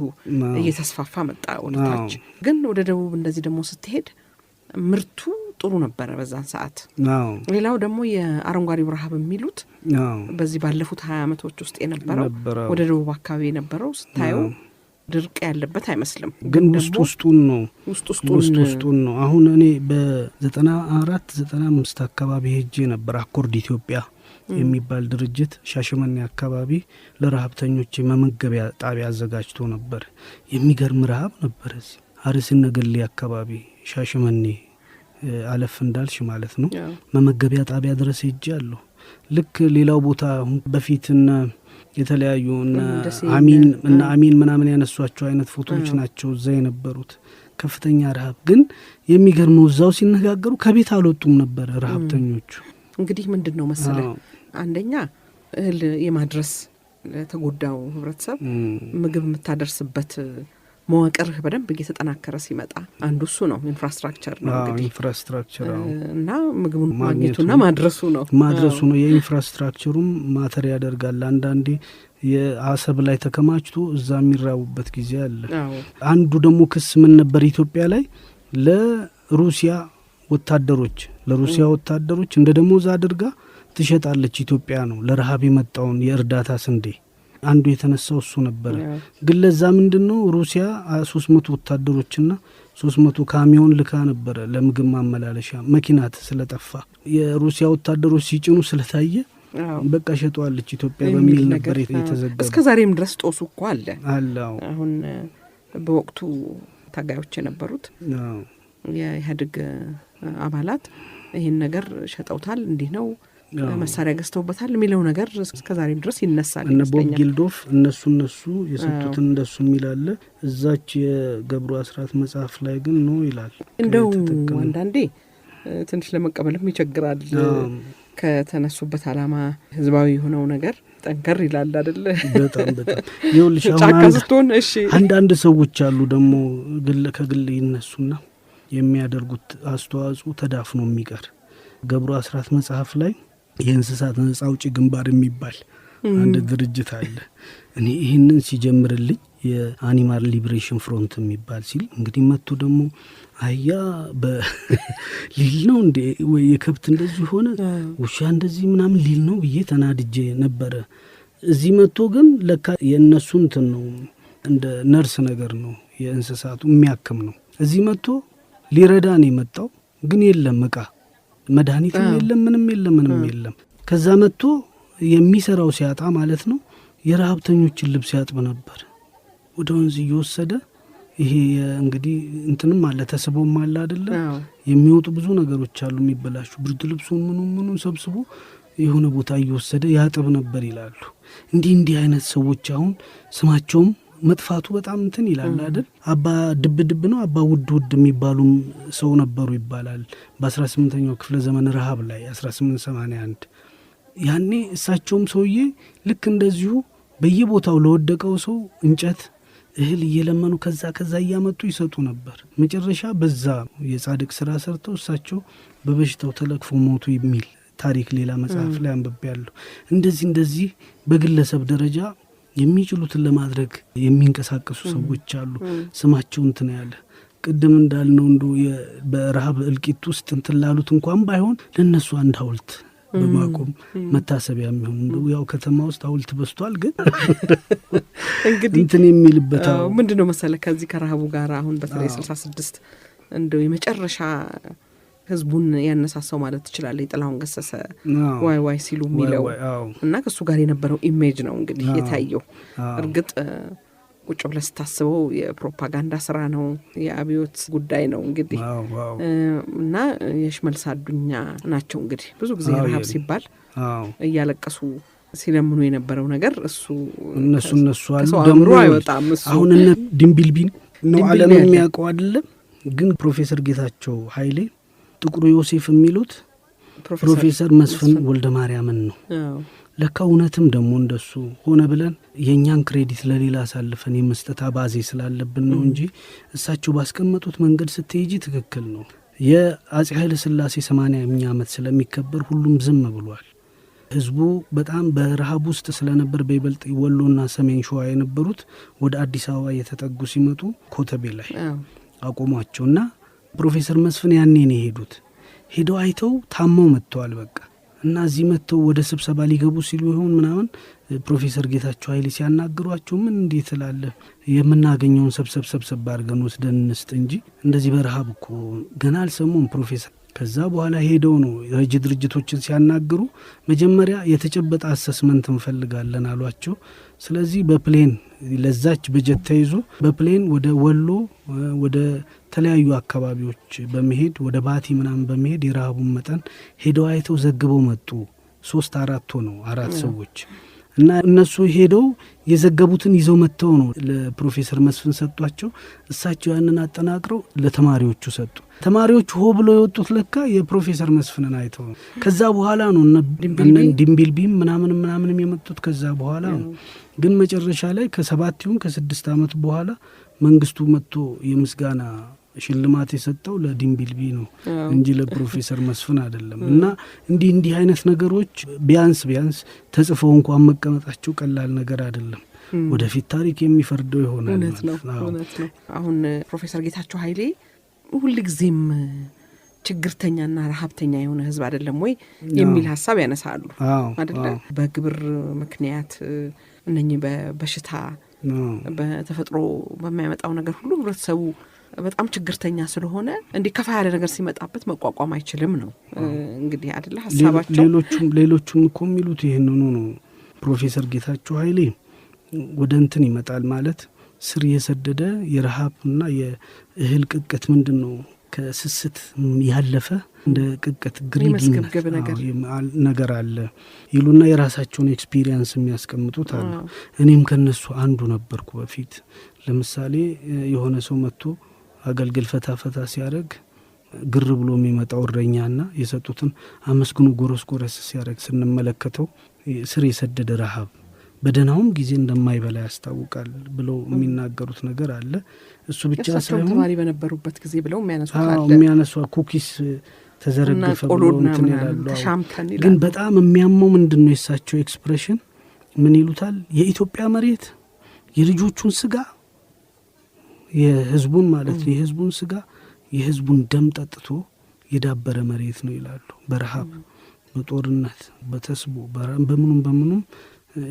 እየተስፋፋ መጣ ወደታች። ግን ወደ ደቡብ እንደዚህ ደግሞ ስትሄድ ምርቱ ጥሩ ነበር በዛን ሰዓት። ሌላው ደግሞ የአረንጓዴው ረሃብ የሚሉት በዚህ ባለፉት 20 ዓመቶች ውስጥ የነበረው ወደ ደቡብ አካባቢ የነበረው ስታየው ድርቅ ያለበት አይመስልም፣ ግን ውስጡን ነው። አሁን እኔ በ94 95 አካባቢ ሄጄ ነበር። አኮርድ ኢትዮጵያ የሚባል ድርጅት ሻሸመኔ አካባቢ ለረሃብተኞች መመገቢያ ጣቢያ አዘጋጅቶ ነበር። የሚገርም ረሃብ ነበር። እዚህ አርሲ ነገሌ አካባቢ ሻሸመኔ አለፍ እንዳልሽ ማለት ነው መመገቢያ ጣቢያ ድረስ ሄጄ አለሁ። ልክ ሌላው ቦታ በፊትና የተለያዩ አሚን ምናምን ያነሷቸው አይነት ፎቶዎች ናቸው እዛ የነበሩት። ከፍተኛ ረሃብ ግን የሚገርመው እዛው ሲነጋገሩ ከቤት አልወጡም ነበር ረሃብተኞቹ። እንግዲህ ምንድነው መሰለ አንደኛ እህል የማድረስ ለተጎዳው ህብረተሰብ ምግብ የምታደርስበት መዋቅርህ በደንብ እየተጠናከረ ሲመጣ አንዱ እሱ ነው። ኢንፍራስትራክቸር ነው እንግዲህ ኢንፍራስትራክቸር እና ምግቡን ማግኘቱና ማድረሱ ነው። የኢንፍራስትራክቸሩም ማተር ያደርጋል። አንዳንዴ የአሰብ ላይ ተከማችቶ እዛ የሚራቡበት ጊዜ አለ። አንዱ ደግሞ ክስ ምን ነበር ኢትዮጵያ ላይ ለሩሲያ ወታደሮች እንደ ደሞዝ አድርጋ ትሸጣለች ኢትዮጵያ ነው ለረሃብ የመጣውን የእርዳታ ስንዴ። አንዱ የተነሳው እሱ ነበር። ግን ለዛ ምንድነው ሩሲያ 300 ወታደሮችና 300 ካሚዮን ልካ ነበር ለምግብ ማመላለሻ መኪናት ስለጠፋ የሩሲያ ወታደሮች ሲጭኑ ስለታየ በቃ ሸጧለች ኢትዮጵያ በሚል ነበር የተዘገበው። እስከዛሬም ድረስ ጦሱ እኮ አለ። አሁን በወቅቱ ታጋዮች የነበሩት የኢህአዴግ አባላት ይሄን ነገር ሸጠውታል፣ እንዲህ ነው መሳሪያ ገዝተውበታል የሚለው ነገር እስከዛሬም ድረስ ይነሳል። እነ ቦብ ጊልዶፍ እነሱ የሰጡትን እንደሱ የሚላለ እዛች የገብሩ አስራት መጽሐፍ ላይ ግን ነው ይላል። እንደው አንዳንዴ ትንሽ ለመቀበልም ይቸግራል። ከተነሱበት ዓላማ ህዝባዊ የሆነው ነገር ጠንከር ይላል አይደለ? በጣም ይኸውልሽ አሁን አንዳንድ ሰዎች አሉ ደግሞ ከግል ይነሱና የሚያደርጉት አስተዋጽኦ ተዳፍኖ የሚቀር። ገብሩ አስራት መጽሐፍ ላይ የእንስሳት ነጻ አውጪ ግንባር የሚባል አንድ ድርጅት አለ። እኔ ይህንን ሲጀምርልኝ የአኒማል ሊብሬሽን ፍሮንት የሚባል ሲል እንግዲህ መጥቶ ደግሞ አያ ሊል ነው እንዴ ወይ የከብት እንደዚህ ሆነ ውሻ እንደዚህ ምናምን ሊል ነው ብዬ ተናድጄ ነበረ። እዚህ መጥቶ ግን ለካ የእነሱን እንትን ነው እንደ ነርስ ነገር ነው የእንስሳቱ የሚያክም ነው። እዚህ መጥቶ ሊረዳን የመጣው ግን የለም እቃ መድኃኒትም የለም ምንም የለም። ከዛ መጥቶ የሚሰራው ሲያጣ ማለት ነው የረሃብተኞችን ልብስ ያጥብ ነበር ወደ ወንዝ እየወሰደ። ይሄ እንግዲህ እንትንም አለ ተስቦም አለ አይደለ? የሚወጡ ብዙ ነገሮች አሉ የሚበላሹ። ብርድ ልብሱን ምኑን ሰብስቦ የሆነ ቦታ እየወሰደ ያጥብ ነበር ይላሉ። እንዲህ አይነት ሰዎች አሁን ስማቸውም መጥፋቱ በጣም እንትን ይላል አይደል? አባ ድብ ነው አባ ውድ የሚባሉ ሰው ነበሩ ይባላል በ18ኛው ክፍለ ዘመን ረሃብ ላይ 1881። ያኔ እሳቸውም ሰውዬ ልክ እንደዚሁ በየቦታው ለወደቀው ሰው እንጨት እህል እየለመኑ ከዛ እያመጡ ይሰጡ ነበር። መጨረሻ በዛ የጻድቅ ስራ ሰርተው እሳቸው በበሽታው ተለክፎ ሞቱ የሚል ታሪክ ሌላ መጽሐፍ ላይ አንብቤያለሁ። እንደዚህ በግለሰብ ደረጃ የሚችሉትን ለማድረግ የሚንቀሳቀሱ ሰዎች አሉ። ስማቸው እንትን ያለ ቅድም እንዳልነው እንዶ በረሃብ እልቂት ውስጥ እንትን ላሉት እንኳን ባይሆን ለነሱ አንድ ሐውልት በማቆም መታሰቢያ የሚሆን እንደው ያው ከተማ ውስጥ ሐውልት በስቷል። ግን እንግዲህ እንትን የሚልበት ምንድነው መሰለ ከዚህ ከረሃቡ ጋር አሁን በተለይ 66 እንደው የመጨረሻ ህዝቡን ያነሳሳው ማለት ይችላል የጥላሁን ገሰሰ ዋይ ሲሉ የሚለው እና ከሱ ጋር የነበረው ኢሜጅ ነው እንግዲህ የታየው። እርግጥ ቁጭ ብለህ ስታስበው የፕሮፓጋንዳ ስራ ነው፣ የአብዮት ጉዳይ ነው እንግዲህ እና የሽመልስ አዱኛ ናቸው እንግዲህ ብዙ ጊዜ ረሃብ ሲባል እያለቀሱ ሲለምኑ የነበረው ነገር እሱ እነሱ አሉ ደግሞ አይወጣም። አሁን እነ ድንቢልቢን ነው ዓለም የሚያውቀው አይደለም። ግን ፕሮፌሰር ጌታቸው ኃይሌ ጥቁሩ ዮሴፍ የሚሉት ፕሮፌሰር መስፍን ወልደ ማርያምን ነው። ለካ እውነትም ደግሞ እንደሱ ሆነ ብለን የኛን ክሬዲት ለሌላ አሳልፈን የመስጠት አባዜ ስላለብን ነው እንጂ እሳቸው ባስቀመጡት መንገድ ስትሄጂ ትክክል ነው። የአጼ ኃይለ ሥላሴ 80ኛ ዓመት ስለሚከበር ሁሉም ዝም ብሏል። ህዝቡ በጣም በረሃብ ውስጥ ስለነበር በይበልጥ ወሎና ሰሜን ሸዋ የነበሩት ወደ አዲስ አበባ የተጠጉ ሲመጡ ኮተቤ ላይ አቆሟቸውና ፕሮፌሰር መስፍን ያኔ ነው የሄዱት። ሄደው አይተው ታመው መጥተዋል። በቃ እና እዚህ መጥተው ወደ ስብሰባ ሊገቡ ሲሉ ይሆን ምናምን ፕሮፌሰር ጌታቸው ኃይሌ ሲያናግሯቸው ምን እንዴት ላለ የምናገኘውን ሰብሰብ አድርገን ወስደን እንስጥ እንጂ እንደዚህ በረሃብ እኮ ገና አልሰሙም ፕሮፌሰር። ከዛ በኋላ ሄደው ነው ረጅ ድርጅቶችን ሲያናግሩ መጀመሪያ የተጨበጠ አሰስመንት እንፈልጋለን አሏቸው። ስለዚህ በፕሌን ለዛች በጀት ተይዞ በፕሌን ወደ ወሎ ወደ ተለያዩ አካባቢዎች በመሄድ ወደ ባቲ ምናምን በመሄድ የረሃቡን መጠን ሄደው አይተው ዘግበው መጡ። 3-4 ሆነው 4 ሰዎች እና እነሱ ሄደው የዘገቡትን ይዘው መጥተው ነው ለፕሮፌሰር መስፍን ሰጧቸው። እሳቸው ያንን አጠናቅረው ለተማሪዎቹ ሰጡ። ተማሪዎቹ ሆ ብለው የወጡት ለካ የፕሮፌሰር መስፍንን አይተው ነው። ከዛ በኋላ ነው እነ ዲምቢልቢም ምናምን የመጡት ከዛ በኋላ ነው። ግን መጨረሻ ላይ ከ7 ይሁን ከ6 ዓመት በኋላ መንግስቱ መጥቶ የምስጋና ሽልማት የሰጠው ለዲምቢልቢ ነው እንጂ ለፕሮፌሰር መስፍን አይደለም። እና እንዲህ አይነት ነገሮች ቢያንስ ተጽፈው እንኳን መቀመጣቸው ቀላል ነገር አይደለም። ወደፊት ታሪክ የሚፈርደው ይሆናል። እውነት ነው። አሁን ፕሮፌሰር ጌታቸው ኃይሌ ሁልጊዜም ችግርተኛና ረሃብተኛ የሆነ ህዝብ አይደለም ወይ የሚል ሀሳብ ያነሳሉ አይደለም? በግብር ምክንያት እነኚህ በበሽታ በተፈጥሮ በሚያመጣው ነገር ሁሉ ህብረተሰቡ በጣም ችግርተኛ ስለሆነ እንዲህ ከፋ ያለ ነገር ሲመጣበት መቋቋም አይችልም ነው እንግዲህ አይደለ ሀሳባቸው። ሌሎቹም እኮ የሚሉት ይሄንኑ ነው። ፕሮፌሰር ጌታቸው ኃይሌ ወደ እንትን ይመጣል ማለት ስር የሰደደ የረሃብና የእህል ቅቅት ምንድን ነው ከስስት ያለፈ እንደ ቅቅት ግሪዲነት ነገር አለ ይሉና የራሳቸውን ኤክስፒሪየንስ የሚያስቀምጡት አለ። እኔም ከነሱ አንዱ ነበርኩ በፊት። ለምሳሌ የሆነ ሰው መጥቶ አገልግል ፈታ ሲያደርግ ግር ብሎ የሚመጣው እረኛና የሰጡትን አመስግኑ ጎረስ ሲያደርግ ስንመለከተው ስር የሰደደ ረሃብ በደናውም ጊዜ እንደማይበላ ያስታውቃል ብለው የሚናገሩት ነገር አለ። እሱ ብቻ ሳይሆን ተማሪ በነበሩበት ጊዜ ብለው የሚያነሱ ኩኪስ ተዘረገፈ ብሎ እንትን ይላሉ። ግን በጣም የሚያመው ምንድነው የሳቸው ኤክስፕሬሽን ምን ይሉታል? የኢትዮጵያ መሬት የልጆቹን ስጋ የህዝቡን ማለት ነው የህዝቡን ስጋ የህዝቡን ደም ጠጥቶ የዳበረ መሬት ነው ይላሉ። በረሃብ በጦርነት በተስቦ በምኑም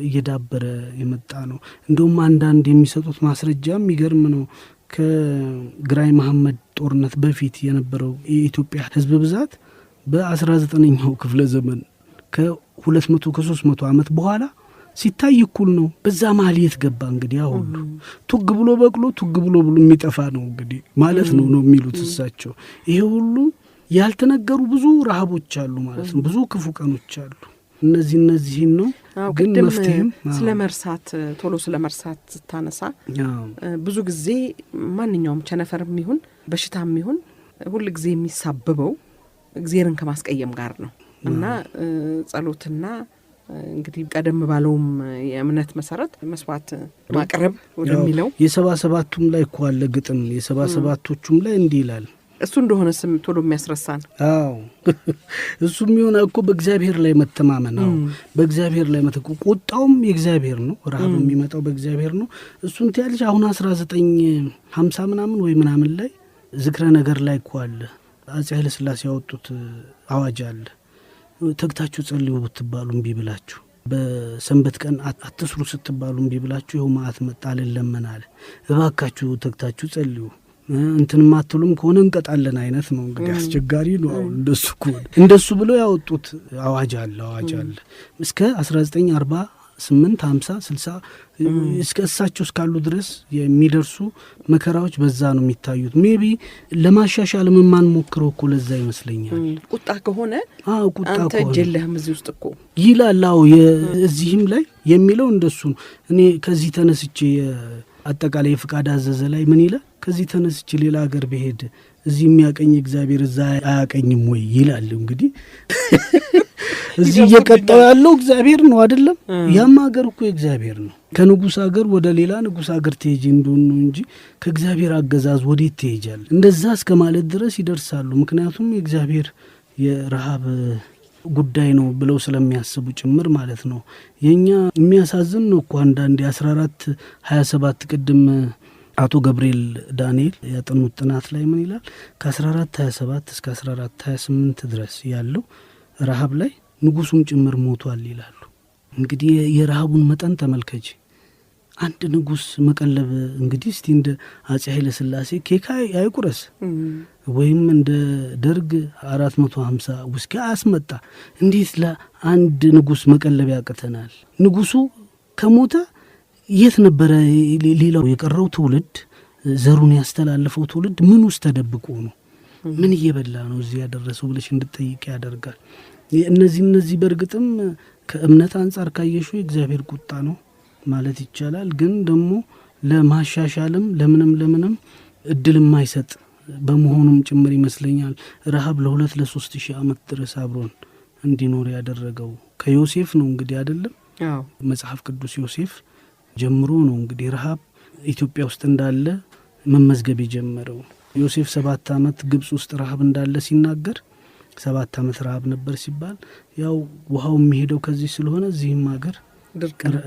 እየዳበረ የመጣ ነው። እንደውም አንዳንድ የሚሰጡት ማስረጃም ይገርም ነው። ከግራኝ መሐመድ ጦርነት በፊት የነበረው የኢትዮጵያ ህዝብ ብዛት በ19ኛው ክፍለ ዘመን ከ200 ከ300 ዓመት በኋላ ሲታይ እኩል ነው። በዛ መሀል የት ገባ እንግዲህ ሁሉ ቱግ ብሎ በቅሎ ቱግ ብሎ የሚጠፋ ነው እንግዲህ ማለት ነው የሚሉት እሳቸው። ይሄ ሁሉ ያልተነገሩ ብዙ ረሃቦች አሉ ማለት ነው። ብዙ ክፉ ቀኖች አሉ። እነዚህን ነው ግን መፍትሄም ቶሎ ስለ መርሳት ታነሳ ብዙ ጊዜ ማንኛውም ቸነፈርም ይሁን በሽታም ይሁን ሁሉ ጊዜ የሚሳበበው እግዚአብሔርን ከማስቀየም ጋር ነው እና ጸሎትና እንግዲህ ቀደም ባለውም የእምነት መሰረት መስዋዕት ማቅረብ ወደሚለው የ77ቱም ላይ እኮ አለ ግጥም። የ77ቶቹም ላይ እንዲህ ይላል። እሱ እንደሆነ ስም ቶሎ የሚያስረሳን እሱም ይሆን እኮ በእግዚአብሔር ላይ መተማመን ነው። በእግዚአብሔር ላይ ቁጣውም የእግዚአብሔር ነው። ረሃብ የሚመጣው በእግዚአብሔር ነው። እሱን ትያለሽ። አሁን 1950 ምናምን ወይ ምናምን ላይ ዝክረ ነገር ላይ እኮ አለ አፄ ኃይለ ሥላሴ ያወጡት አዋጅ አለ። ተግታችሁ ጸልዩ ብትባሉ እምቢ ብላችሁ፣ በሰንበት ቀን አትስሩ ስትባሉ እምቢ ብላችሁ ይኸው መዓት መጣ ለለመን አለ። እባካችሁ ተግታችሁ ጸልዩ እንትን ማትሉም ከሆነ እንቀጣለን አይነት ነው እንግዲህ። አስቸጋሪ ነው። እንደሱ ብለው ያወጡት አዋጅ አለ እስከ 1948 50 60 እስከ እሳቸው እስካሉ ድረስ የሚደርሱ መከራዎች በዛ ነው የሚታዩት። ሜቢ ለማሻሻል ምን ሞክረው እኮ ለዛ ይመስለኛል። ቁጣ ከሆነ አንተ ጀለህም እዚህ ውስጥ እኮ ይላል። እዚህም ላይ የሚለው እንደሱ ነው። እኔ ከዚህ ተነስቼ አጠቃላይ ፍቃድ አዘዘ ላይ ምን ይላል? ከዚህ ተነስቼ ሌላ ሀገር ብሄድ እዚህ የሚያቀኝ እግዚአብሔር እዛ አያቀኝም ወይ ይላል። እንግዲህ እዚህ እየቀጣው ያለው እግዚአብሔር ነው አይደለም? ያም ሀገር እኮ እግዚአብሔር ነው። ከንጉስ ሀገር ወደ ሌላ ንጉስ ሀገር ትሄጂ እንደሆነ እንጂ ከእግዚአብሔር አገዛዝ ወዴት ትሄጃለሽ? እንደዛ እስከ ማለት ድረስ ይደርሳሉ። ምክንያቱም የእግዚአብሔር የረሃብ ጉዳይ ነው ብለው ስለሚያስቡ ጭምር ማለት ነው። የኛ የሚያሳዝን ነው እኮ አንዳንዴ 14 27 ቅድም አቶ ገብርኤል ዳንኤል ያጠኑት ጥናት ላይ ምን ይላል? ከ1427 እስከ 1428 ድረስ ያለው ረሃብ ላይ ንጉሱም ጭምር ሞቷል ይላሉ። እንግዲህ የረሃቡን መጠን ተመልከች። አንድ ንጉስ መቀለብ እንግዲህ እስቲ እንደ አጼ ኃይለ ሥላሴ ኬክ አይቁረስ ወይም እንደ ደርግ 450 ውስኪ አስመጣ። እንዴት ለአንድ ንጉስ መቀለብ ያቅተናል? ንጉሱ ከሞተ የት ነበረ ሌላው የቀረው ትውልድ? ዘሩን ያስተላለፈው ትውልድ ምን ውስጥ ተደብቆ ነው? ምን እየበላ ነው እዚህ ያደረሰው ብለሽ እንድትጠይቅ ያደርጋል። እነዚህ በእርግጥም ከእምነት አንጻር ካየሽው የእግዚአብሔር ቁጣ ነው ማለት ይቻላል። ግን ደግሞ ለማሻሻልም ለምንም እድል የማይሰጥ በመሆኑም ጭምር ይመስለኛል ረሃብ ለ2-3 ሺህ ዓመት ድረስ አብሮን እንዲኖር ያደረገው። ከዮሴፍ ነው እንግዲህ አይደለም መጽሐፍ ቅዱስ ዮሴፍ ጀምሮ ነው እንግዲህ ረሃብ ኢትዮጵያ ውስጥ እንዳለ መመዝገብ የጀመረው። ዮሴፍ 7 ዓመት ግብጽ ውስጥ ረሃብ እንዳለ ሲናገር 7 ዓመት ረሃብ ነበር ሲባል ያው ውሃው የሚሄደው ከዚህ ስለሆነ እዚህም ሀገር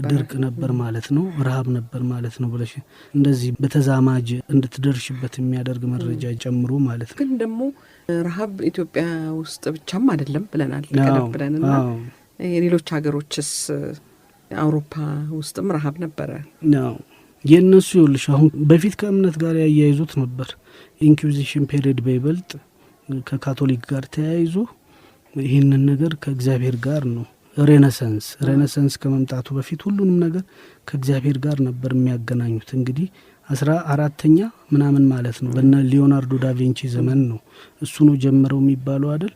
ድርቅ ነበር ማለት ነው፣ ረሃብ ነበር ማለት ነው ብለሽ እንደዚህ በተዛማጅ እንድትደርሽበት የሚያደርግ መረጃ ጨምሮ ማለት ነው። ግን ደግሞ ረሃብ ኢትዮጵያ ውስጥ ብቻም አይደለም ብለናል ቀደም ብለንና የሌሎች ሀገሮችስ አውሮፓ ውስጥም ረሃብ ነበረ ነው የነሱ። ይኸውልሽ አሁን በፊት ከእምነት ጋር ያያይዙት ነበር። ኢንኩዊዚሽን ፔሪድ በይበልጥ ከካቶሊክ ጋር ተያይዞ ይህንን ነገር ከእግዚአብሔር ጋር ነው። ሬኔሳንስ ከመምጣቱ በፊት ሁሉንም ነገር ከእግዚአብሔር ጋር ነበር የሚያገናኙት። እንግዲህ 14ኛ ምናምን ማለት ነው በእነ ሊዮናርዶ ዳቪንቺ ዘመን ነው እሱ ነው ጀመረው የሚባለው አይደል።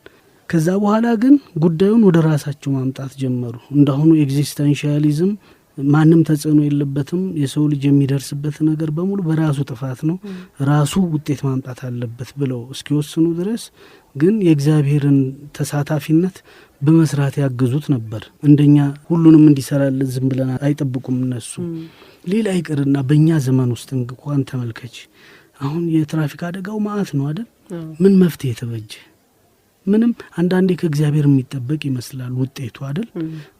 ከዛ በኋላ ግን ጉዳዩን ወደ ራሳቸው ማምጣት ጀመሩ። እንዳሁኑ ኤግዚስተንሻሊዝም ማንም ተጽዕኖ የለበትም፣ የሰው ልጅ የሚደርስበት ነገር በሙሉ በራሱ ጥፋት ነው፣ ራሱ ውጤት ማምጣት አለበት ብለው እስኪወስኑ ድረስ ግን የእግዚአብሔርን ተሳታፊነት በመስራት ያገዙት ነበር። እንደኛ ሁሉንም እንዲሰራልን ዝም ብለን አይጠብቁም እነሱ። ሌላ ይቅርና በእኛ ዘመን ውስጥ እንኳን ተመልከች። አሁን የትራፊክ አደጋው ማዕት ነው አይደል? ምን መፍትሄ ተበጀ? ምንም። አንዳንዴ ከእግዚአብሔር የሚጠበቅ ይመስላል ውጤቱ አይደል?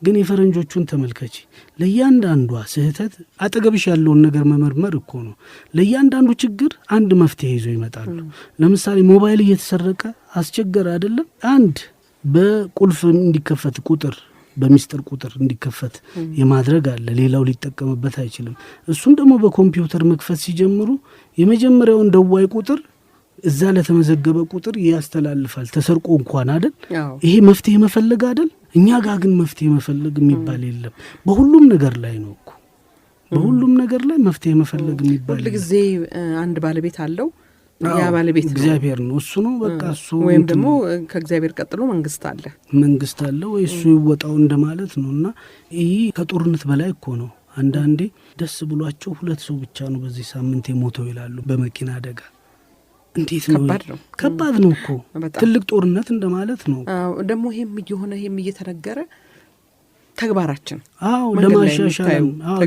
ግን የፈረንጆቹን ተመልከች። ለእያንዳንዷ ስህተት አጠገብሽ ያለውን ነገር መመርመር እኮ ነው። ለእያንዳንዱ ችግር አንድ መፍትሄ ይዞ ይመጣሉ። ለምሳሌ ሞባይል እየተሰረቀ አስቸገረ አይደለም? አንድ በቁልፍ እንዲከፈት ቁጥር በሚስጥር ቁጥር እንዲከፈት የማድረግ አለ። ሌላው ሊጠቀምበት አይችልም። እሱን ደግሞ በኮምፒውተር መክፈት ሲጀምሩ የመጀመሪያውን ደዋይ ቁጥር እዛ ለተመዘገበ ቁጥር ያስተላልፋል፣ ተሰርቆ እንኳን አይደል? ይሄ መፍትሄ መፈለግ አይደል? እኛ ጋር ግን መፍትሄ መፈለግ የሚባል የለም። በሁሉም ነገር ላይ ነው እኮ በሁሉም ነገር ላይ መፍትሄ መፈለግ የሚባል ሁሉ ጊዜ አንድ ባለቤት አለው። ያ ባለቤት እግዚአብሔር ነው። እሱ ነው በቃ እሱ። ወይም ደግሞ ከእግዚአብሔር ቀጥሎ መንግስት አለ ወይ እሱ ይወጣው እንደማለት ነውና ይሄ ከጦርነት በላይ እኮ ነው። አንዳንዴ ደስ ብሏቸው 2 ሰው ብቻ ነው በዚህ ሳምንት የሞተው ይላሉ በመኪና አደጋ። እንዴት ነው? ከባድ ነው እኮ ትልቅ ጦርነት እንደማለት ነው። ደግሞ ይሄም እየተነገረ ተግባራችን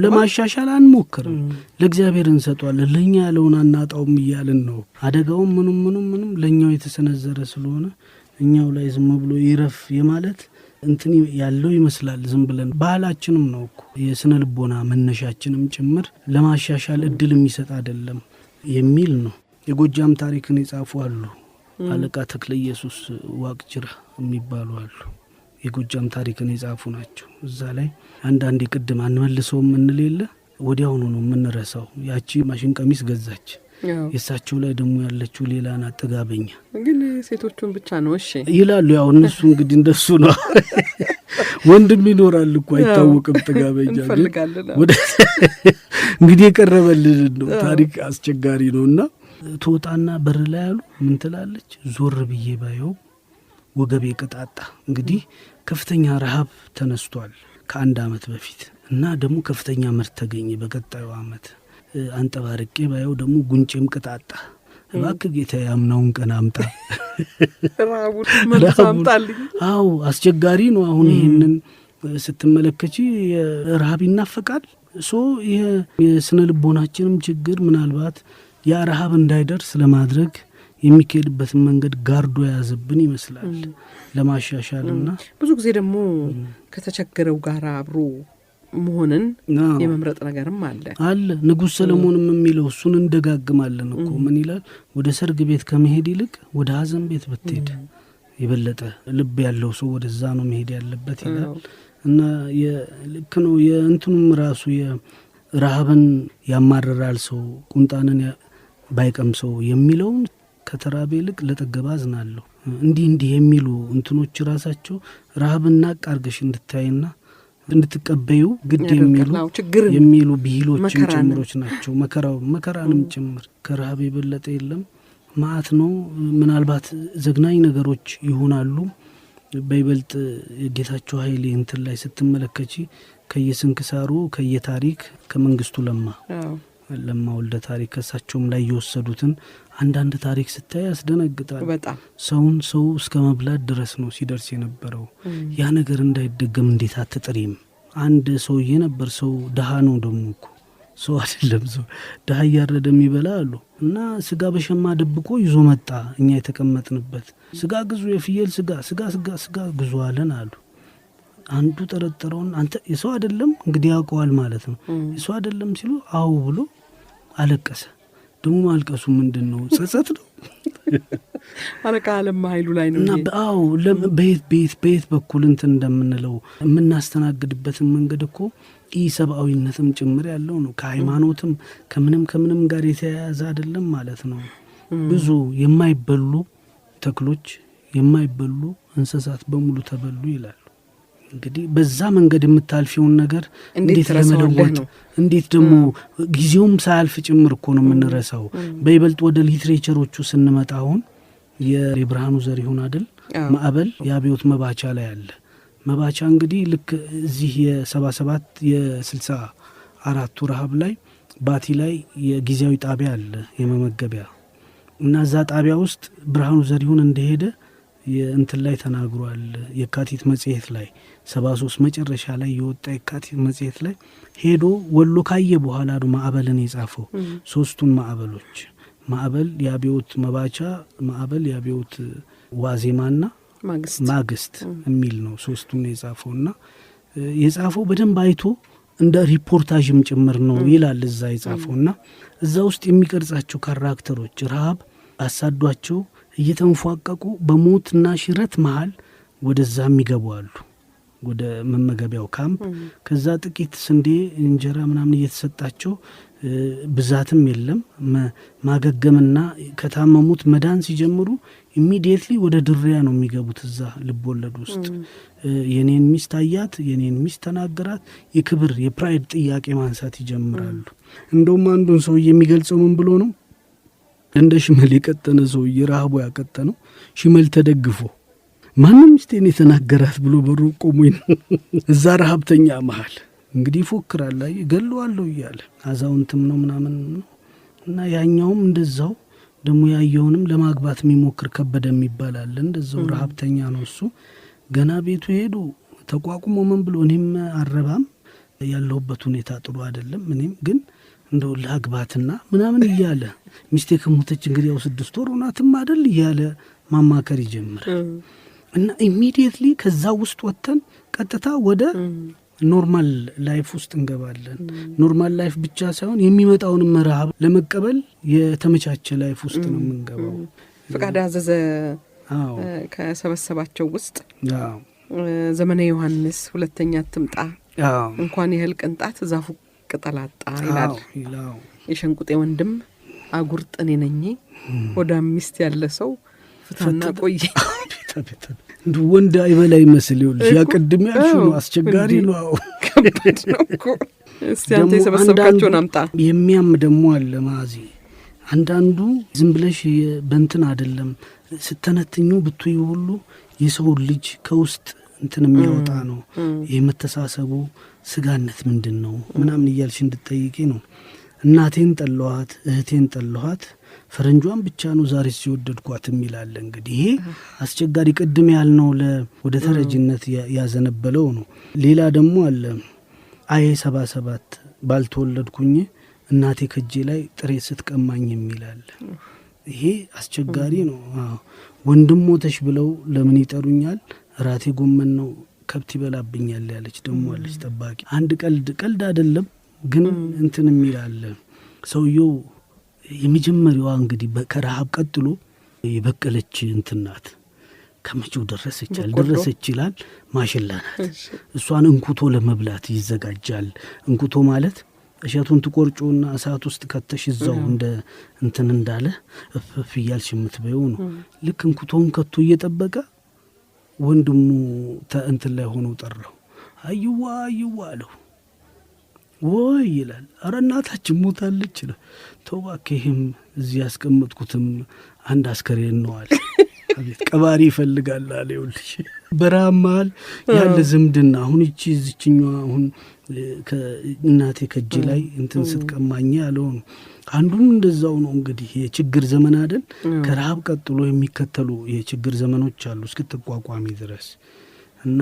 ለማሻሻል አንሞክርም። ለእግዚአብሔር እንሰጧለን። ለኛ ያለውን አናጣውም እያልን ነው። አደጋውም ምንም ለኛው የተሰነዘረ ስለሆነ እኛው ላይ ዝም ብሎ ይረፍ የማለት እንትን ያለው ይመስላል። ዝም ብለን ባህላችንም ነው እኮ የስነ ልቦና መነሻችንም ጭምር ለማሻሻል እድል የሚሰጥ አይደለም የሚል ነው። የጎጃም ታሪክን የጻፉ አሉ። አለቃ ተክለ ኢየሱስ ዋቅጅራ የሚባሉ አሉ። የጎጃም ታሪክን የጻፉ ናቸው። እዛ ላይ አንዳንዴ ቅድም አንመልሰውም እንሌለ ወዲያውኑ ነው የምንረሳው። ያቺ ማሽን ቀሚስ ገዛች። የሳቸው ላይ ደግሞ ያለችው ሌላ ናት። ጥጋበኛ ግን ሴቶቹን ብቻ ነው እሺ ይላሉ። ያው እነሱ እንግዲህ እንደሱ ነው። ወንድም ይኖራል እኮ አይታወቅም። ጥጋበኛ እንግዲህ የቀረበልን ነው። ታሪክ አስቸጋሪ ነውና ትወጣና በር ላይ ያሉ ምን ትላለች? ዞር ብዬ ባየው ወገቤ ቅጣጣ። እንግዲህ ከፍተኛ ረሃብ ተነስቷል ከ1 ዓመት በፊት እና ደግሞ ከፍተኛ ምርት ተገኘ በቀጣዩ ዓመት። አንጠባርቄ ባየው ደግሞ ጉንጬም ቅጣጣ። እባክህ ጌታ ያምናውን ቀን አምጣ። ረሃቡን መልስ አምጣልኝ። አዎ አስቸጋሪ ነው። አሁን ይሄንን ስትመለከቺ ረሃብ ይናፈቃል። ይሄ የስነ ልቦናችንም ችግር ምናልባት ያ ረሃብ እንዳይደርስ ለማድረግ የሚካሄድበትን መንገድ ጋርዶ ያዘብን ይመስላል ለማሻሻልና ብዙ ጊዜ ደግሞ ከተቸገረው ጋር አብሮ መሆንን የመምረጥ ነገርም አለ ንጉስ ሰለሞንም የሚለው እሱን እንደጋግማለን እኮ ምን ይላል ወደ ሰርግ ቤት ከመሄድ ይልቅ ወደ ሀዘን ቤት ብትሄድ ይበለጠ ልብ ያለው ሰው ወደዛ ነው መሄድ ያለበት ይላል እና ልክ ነው የእንቱንም ራሱ የረሃብን ያማረራል ሰው ቁንጣንን ባይቀምሰው የሚለው ከተራበ ይልቅ ለጠገበ አዝናለሁ እንዲህ የሚሉ እንትኖች ራሳቸው ረሃብና ቃርገሽ እንድታይና እንድትቀበዩ ግድ የሚሉ ብሂሎች ጭምሮች ናቸው መከራንም ጭምር ከረሃብ የበለጠ የለም ማአት ነው ምናልባት ዘግናኝ ነገሮች ይሆናሉ በይበልጥ የጌታቸው ኃይሌ እንትን ላይ ስትመለከቺ ከየስንክሳሩ ከየታሪክ ከመንግስቱ ለማ ወልደ ታሪክ ከሳቸውም ላይ የወሰዱትን አንዳንድ ታሪክ ስታይ ያስደነግጣል በጣም ሰው እስከ መብላት ድረስ ነው ሲደርስ የነበረው ያ ነገር እንዳይደገም እንዴት አትጥሪም አንድ ሰውዬ ነበር ሰው ደሃ ነው ደግሞ እኮ ሰው አይደለም ሰው ደሃ ያረደ የሚበላ አሉ እና ስጋ በሸማ ደብቆ ይዞ መጣ እኛ የተቀመጥንበት ስጋ ግዙ የፍየል ስጋ ግዙ አለን አሉ አንዱ ጠረጠረውን አንተ የሰው አይደለም እንግዲህ ያውቀዋል ማለት ነው የሰው አይደለም ሲሉ አው ብሎ አለቀሰ ደሞ ማልቀሱ ምንድነው ጸጸት ነው አረካ ዓለም ኃይሉ ላይ ነው እና በየት በኩል እንትን እንደምንለው የምናስተናግድበትን መንገድ እኮ ኢሰብአዊነትም ጭምር ያለው ነው ከሃይማኖትም ከምንም ጋር የተያያዘ አይደለም ማለት ነው ብዙ የማይበሉ ተክሎች የማይበሉ እንስሳት በሙሉ ተበሉ ይላል እንግዲህ በዛ መንገድ የምታልፊውን ነገር እንዴት ለመለወጥ እንዴት ደግሞ ጊዜውም ሳያልፍ ጭምር እኮ ነው የምንረሳው በይበልጥ ወደ ሊትሬቸሮቹ ስንመጣ አሁን የብርሃኑ ዘሪሁን አይደል ማዕበል የአብዮት መባቻ ላይ አለ መባቻ እንግዲህ ልክ እዚህ የ77 የ64 ረሃብ ላይ ባቲ ላይ የጊዜያዊ ጣቢያ አለ የመመገቢያ እና እዛ ጣቢያ ውስጥ ብርሃኑ ዘሪሁን እንደሄደ የእንትን ላይ ተናግሯል የካቲት መጽሔት ላይ 73 መጨረሻ ላይ የወጣ የካቲት መጽሔት ላይ ሄዶ ወሎ ካየ በኋላ ነው ማዕበልን የጻፈው ሶስቱን ማዕበሎች ማዕበል የአብዮት መባቻ ማዕበል የአብዮት ዋዜማና ማግስት የሚል ነው ሶስቱን የጻፈውና የጻፈው በደንብ አይቶ እንደ ሪፖርታጅም ጭምር ነው ይላል እዛ የጻፈውና እዛ ውስጥ የሚቀርጻቸው ካራክተሮች ረሃብ አሳዷቸው እየተንፏቀቁ በሞትና ሽረት መሃል ወደዛ የሚገባሉ ወደ መመገቢያው ካምፕ ከዛ ጥቂት ስንዴ እንጀራ ምናምን እየተሰጣቸው ብዛትም የለም ማገገምና ከታመሙት መዳን ሲጀምሩ ኢሚዲየትሊ ወደ ድሪያ ነው የሚገቡት እዛ ልቦለድ ውስጥ የኔን ሚስት አያት የኔን ሚስት ተናገራት የክብር የፕራይድ ጥያቄ ማንሳት ይጀምራሉ እንደውም አንዱን ሰው የሚገልጸው ምን ብሎ ነው እንደ ሽመል የቀጠነ ሰው የራሃቡ ያቀጠነው ሽመል ተደግፎ ማንም ሚስቴን የተናገራት ብሎ በሩ ቆሞ እዛ ረሃብተኛ መሃል እንግዲህ ፎክራል ላይ ገለዋለሁ ይያለ አዛውንትም ነው ምናምን እና ያኛውም እንደዛው ደሞ ያየውንም ለማግባት የሚሞክር ከበደ የሚባላል እንደዛው ረሃብተኛ ነው እሱ ገና ቤቱ ሄዶ ተቋቁሞ ምን ብሎ እኔም አረባም ያለውበት ሁኔታ ጥሩ አይደለም እኔም ግን እንደው ላግባትና ምናምን ይያለ ሚስቴ ከሞተች እንግዲህ ያው 6 ወር ሆናትም አይደል ይያለ ማማከር ይጀምራል እና ኢሚዲየትሊ ከዛ ውስጥ ወጥተን ቀጥታ ወደ ኖርማል ላይፍ ውስጥ እንገባለን ኖርማል ላይፍ ብቻ ሳይሆን የሚመጣውን መራብ ለመቀበል የተመቻቸ ላይፍ ውስጥ ነው የምንገባው ፍቃድ አዘዘ ከሰበሰባቸው ውስጥ ዘመነ ዮሐንስ ሁለተኛ ትምጣ እንኳን ይሄል ቅንጣት ዛፉ ቅጠላጣ ይላል የሸንቁጤ ወንድም አጉርጥ እኔ ነኝ ወደ ሚስት ያለ ሰው ፍታና ቆይ እንዱ ወንድ አይበላ ይመስል ይልሽ ያቀድም ያልሽ ነው አስቸጋሪ ነው ከበድ ነው እኮ እስቲ አንተ የሰበሰብካቸውን አምጣ የሚያም ደሞ አለ ማዚ አንዳንዱ ዝም ብለሽ በእንትን አይደለም ስተነትኙ ብትዩ ሁሉ የሰው ልጅ ከውስጥ እንትን የሚያወጣ ነው የመተሳሰቡ ስጋነት ምንድነው ምናምን ይያልሽ እንድትጠይቂ ነው እናቴን ጠለዋት እህቴን ጠለዋት ፈረንጇን ብቻ ነው ዛሬ ሲወደድኳት የሚላል እንግዲህ ይሄ አስቸጋሪ ቅድም ያልነው ወደ ተረጅነት ያዘነበለው ነው ሌላ ደግሞ አለ አይ 77 ባልተወለድኩኝ እናቴ ከጄ ላይ ጥሬ ስትቀማኝ የሚላል ይሄ አስቸጋሪ ነው ወንድም ሞተሽ ብለው ለምን ይጠሩኛል ራቴ ጎመን ነው ከብት ይበላብኛል ያለች ደሞ አለች ጠባቂ። አንድ ቀልድ አይደለም ግን እንትን የሚላል ሰውየው የመጀመሪያዋ እንግዲህ ከረሃብ ቀጥሎ የበቀለች እንትናት ከመቼው ደረሰች አልደረሰች ይላል ማሽላ ናት። እሷን እንኩቶ ለመብላት ይዘጋጃል። እንኩቶ ማለት እሸቱን ትቆርጮና እሳት ውስጥ ከተሽ እዛው እንደ እንትን እንዳለ ፍያልሽ የምትበየው ነው። ልክ እንኩቶን ከቶ እየጠበቀ ወንድሙ እንትን ላይ ሆኖ ጠራው። አይዋ አለው። ወይ ይላል። አረ እናታችን ሞታለች ይላል። ተው እባክህ ይሄም እዚህ ያስቀመጥኩትም አንድ አስከሬን ነው አለ። አቤት ቀባሪ ይፈልጋል አለ። ይኸውልሽ በራማል ያለ ዝምድና አሁን እቺ እዚችኛዋ አሁን ከእናቴ ከእጅ ላይ እንትን ስትቀማኝ ያለው አንዱም እንደዛው ነው። እንግዲህ የችግር ዘመን አይደል? ከረሃብ ቀጥሎ የሚከተሉ የችግር ዘመኖች አሉ እስክትቋቋሚ ድረስ እና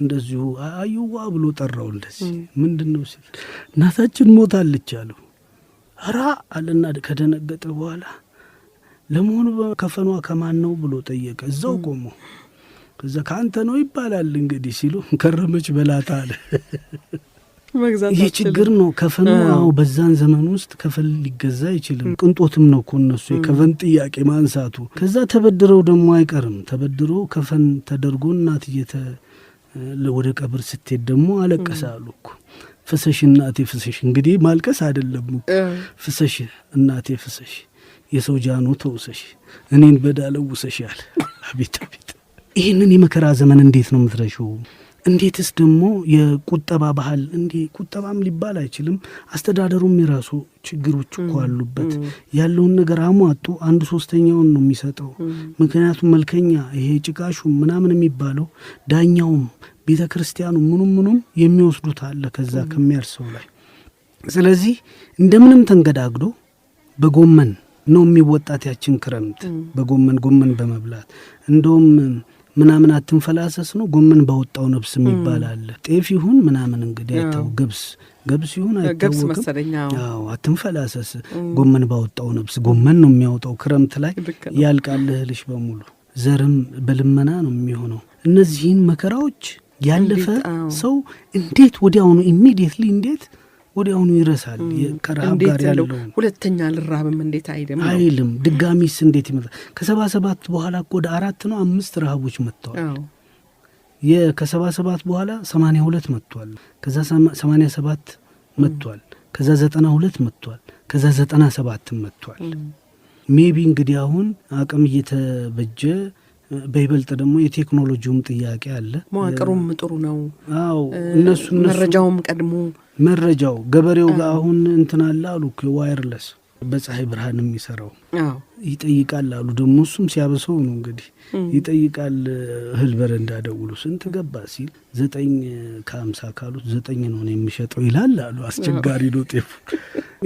እንደዚሁ አይዋ ብሎ ጠራው። እንደዚህ ምንድነው ሲል እናታችን ሞታለች አለው። አራ አለና ከደነገጠ በኋላ ለመሆኑ ከፈኗ ከማን ነው ብሎ ጠየቀ። እዛው ቆሞ ከዛ ካንተ ነው ይባላል እንግዲህ ሲሉ ከረመች በላታ አለ። ይህ ችግር ነው ከፈኑ። በዛን ዘመን ውስጥ ከፈን ሊገዛ አይችልም። ቅንጦትም ነው እኮ እነሱ የከፈን ጥያቄ ማንሳቱ። ከዛ ተበድረው ደግሞ አይቀርም ተበድሮ ከፈን ተደርጎ እናትዬ ወደ ቀብር ስትሄድ ደግሞ አለቀሳሉ እኮ። ፍሰሽ እናቴ ፍሰሽ። እንግዲህ ማልቀስ አይደለም ፍሰሽ እናቴ ፍሰሽ፣ የሰው ጃኖ ተውሰሽ፣ እኔን በዳለው ውሰሻል። አቤት አቤት! ይህንን የመከራ ዘመን እንዴት ነው የምትረሺው? እንዴትስ ደግሞ የቁጠባ ባህል እንዴ ቁጠባም ሊባል አይችልም። አስተዳደሩም የራሱ ችግሮች እኮ አሉበት። ያለውን ነገር አሟጡ 1/3ኛውን ነው የሚሰጠው። ምክንያቱም መልከኛ ይሄ ጭቃሹ ምናምን የሚባለው ዳኛውም ቤተ ክርስቲያኑ ምኑም የሚወስዱት አለ ከዛ ከሚያርሰው ላይ። ስለዚህ እንደምንም ተንገዳግዶ በጎመን ነው የሚወጣት ያችን ክረምት። በጎመን በመብላት እንደውም ምናምን አትንፈላሰስ ነው ጎመን ባወጣው ነብስ የሚባል አለ። ጤፍ ይሁን ምናምን እንግዲህ አይተው ገብስ ይሁን አይታወቅም። አዎ አትንፈላሰስ ጎመን ባወጣው ነብስ። ጎመን ነው የሚያወጣው ክረምት ላይ ያልቃል እህልሽ በሙሉ። ዘርም በልመና ነው የሚሆነው። እነዚህን መከራዎች ያለፈ ሰው እንዴት ወዲያውኑ ኢሚዲየትሊ እንዴት ወዲያውኑ ይረሳል? ከረሃብ ጋር ያለው ሁለተኛ ልራብም እንዴት አይልም። ድጋሚስ እንዴት ይመጣል? ከ77 በኋላ ወደ 4 ነው 5 ረሃቦች መጥተዋል። ከ77 በኋላ 82 መጥቷል። ከዛ 87 መጥቷል። ከዛ 92 መጥቷል። ከዛ 97 መጥቷል። ሜቢ እንግዲህ አሁን አቅም እየተበጀ በይበልጥ ደግሞ የቴክኖሎጂውም ጥያቄ አለ። መዋቅሩም ጥሩ ነው። አዎ እነሱ መረጃውም ቀድሞ መረጃው ገበሬው ጋር አሁን እንትን አለ አሉ ዋየርለስ በፀሐይ ብርሃን የሚሰራው ይጠይቃል አሉ። ደግሞ እሱም ሲያበሰው ነው እንግዲህ ይጠይቃል። እህል በረንዳ ደውሎ ስንት ገባ ሲል 9.50 ካሉት 9 ነው የሚሸጠው ይላል አሉ። አስቸጋሪ ነው ጤፉ።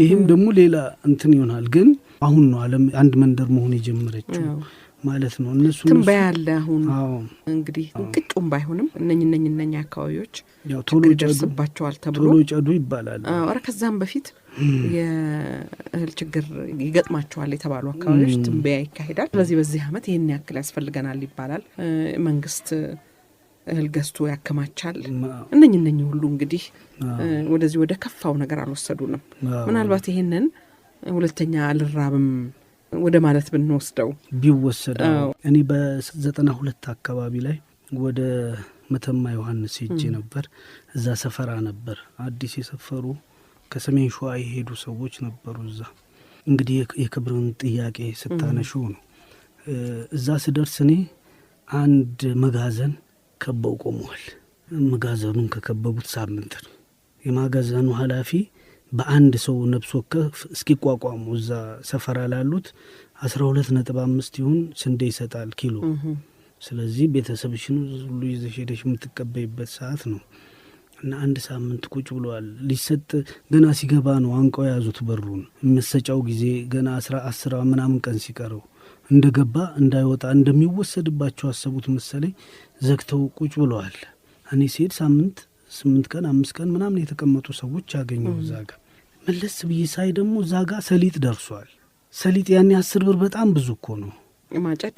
ይህም ደግሞ ሌላ እንትን ይሆናል። ግን አሁን ነው ዓለም አንድ መንደር መሆን የጀመረችው ማለት ነው። እነሱ ትንበያ አለ አሁን እንግዲህ ቅጩም ባይሆንም እነኛ አካባቢዎች ያው ቶሎ ይደርስባቸዋል ተብሎ ቶሎ ጨዱ ይባላል። አረ ከዛም በፊት የእህል ችግር ይገጥማቸዋል የተባሉ አካባቢዎች ትንበያ ይካሄዳል። ስለዚህ በዚህ ዓመት ይሄን ያክል ያስፈልገናል ይባላል። መንግስት እህል ገዝቶ ያከማቻል። እነኝ ሁሉ እንግዲህ ወደዚህ ወደ ከፋው ነገር አልወሰዱንም። ምናልባት ይሄንን ሁለተኛ አልራብም ወደ ማለት ብንወስደው ቢወሰደው እኔ በ92 አካባቢ ላይ ወደ መተማ ዮሐንስ ሄጄ ነበር። እዛ ሰፈራ ነበር አዲስ የሰፈሩ ከሰሜን ሸዋ የሄዱ ሰዎች ነበሩ። እዛ እንግዲህ የክብርን ጥያቄ ስታነሹ ነው። እዛ ስደርስ እኔ አንድ መጋዘን ከበው ቆመዋል። መጋዘኑን ከከበቡት ሳምንት ነው። የመጋዘኑ ኃላፊ በአንድ ሰው ነፍስ ወከፍ እስኪቋቋሙ እዛ ሰፈራ ላሉት 12.5 ይሁን ስንዴ ይሰጣል ኪሎ። ስለዚህ ቤተሰብሽን ሁሉ ይዘሽ ሄደሽ የምትቀበይበት ሰዓት ነው እና አንድ ሳምንት ቁጭ ብለዋል። ሊሰጥ ገና ሲገባ ነው አንቀው ያዙት በሩን። የሚሰጫው ጊዜ ገና 10 ምናምን ቀን ሲቀረው እንደገባ እንዳይወጣ እንደሚወሰድባቸው አሰቡት መሰለኝ። ዘግተው ቁጭ ብለዋል። እኔ ሲሄድ 8 ቀን 5 ቀን ምናምን የተቀመጡ ሰዎች አገኘው እዛ ጋር። መለስ ብዬ ሳይ ደግሞ እዛ ጋር ሰሊጥ ደርሷል። ሰሊጥ ያኔ 10 ብር በጣም ብዙ እኮ ነው። ማጨድ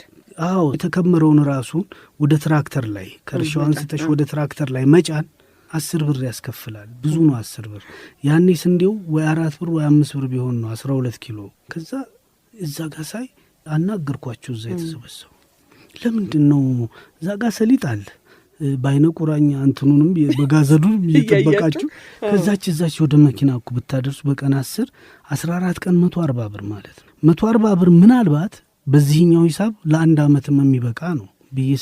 አዎ የተከመረውን ራሱን ወደ ትራክተር ላይ ከርሻው አንስተሽ ወደ ትራክተር ላይ መጫን 10 ብር ያስከፍላል። ብዙ ነው 10 ብር። ያኔ ስንዴው ወይ 4 ብር ወይ 5 ብር ቢሆን ነው 12 ኪሎ። ከዛ እዛ ጋር ሳይ አናገርኳቸው እዛ የተሰበሰቡ ለምንድን ነው እዛ ጋር ሰሊጥ አለ በአይነ ቁራኛ እንትኑንም በጋዘዱን እየጠበቃችሁ ከዛች እዛች ወደ መኪና እኮ ብታደርሱ በቀን 14 ቀን 140 ብር ማለት ነው። 140 ብር ምናልባት በዚህኛው ሂሳብ ለአንድ ዓመትም የሚበቃ ነው ብዬ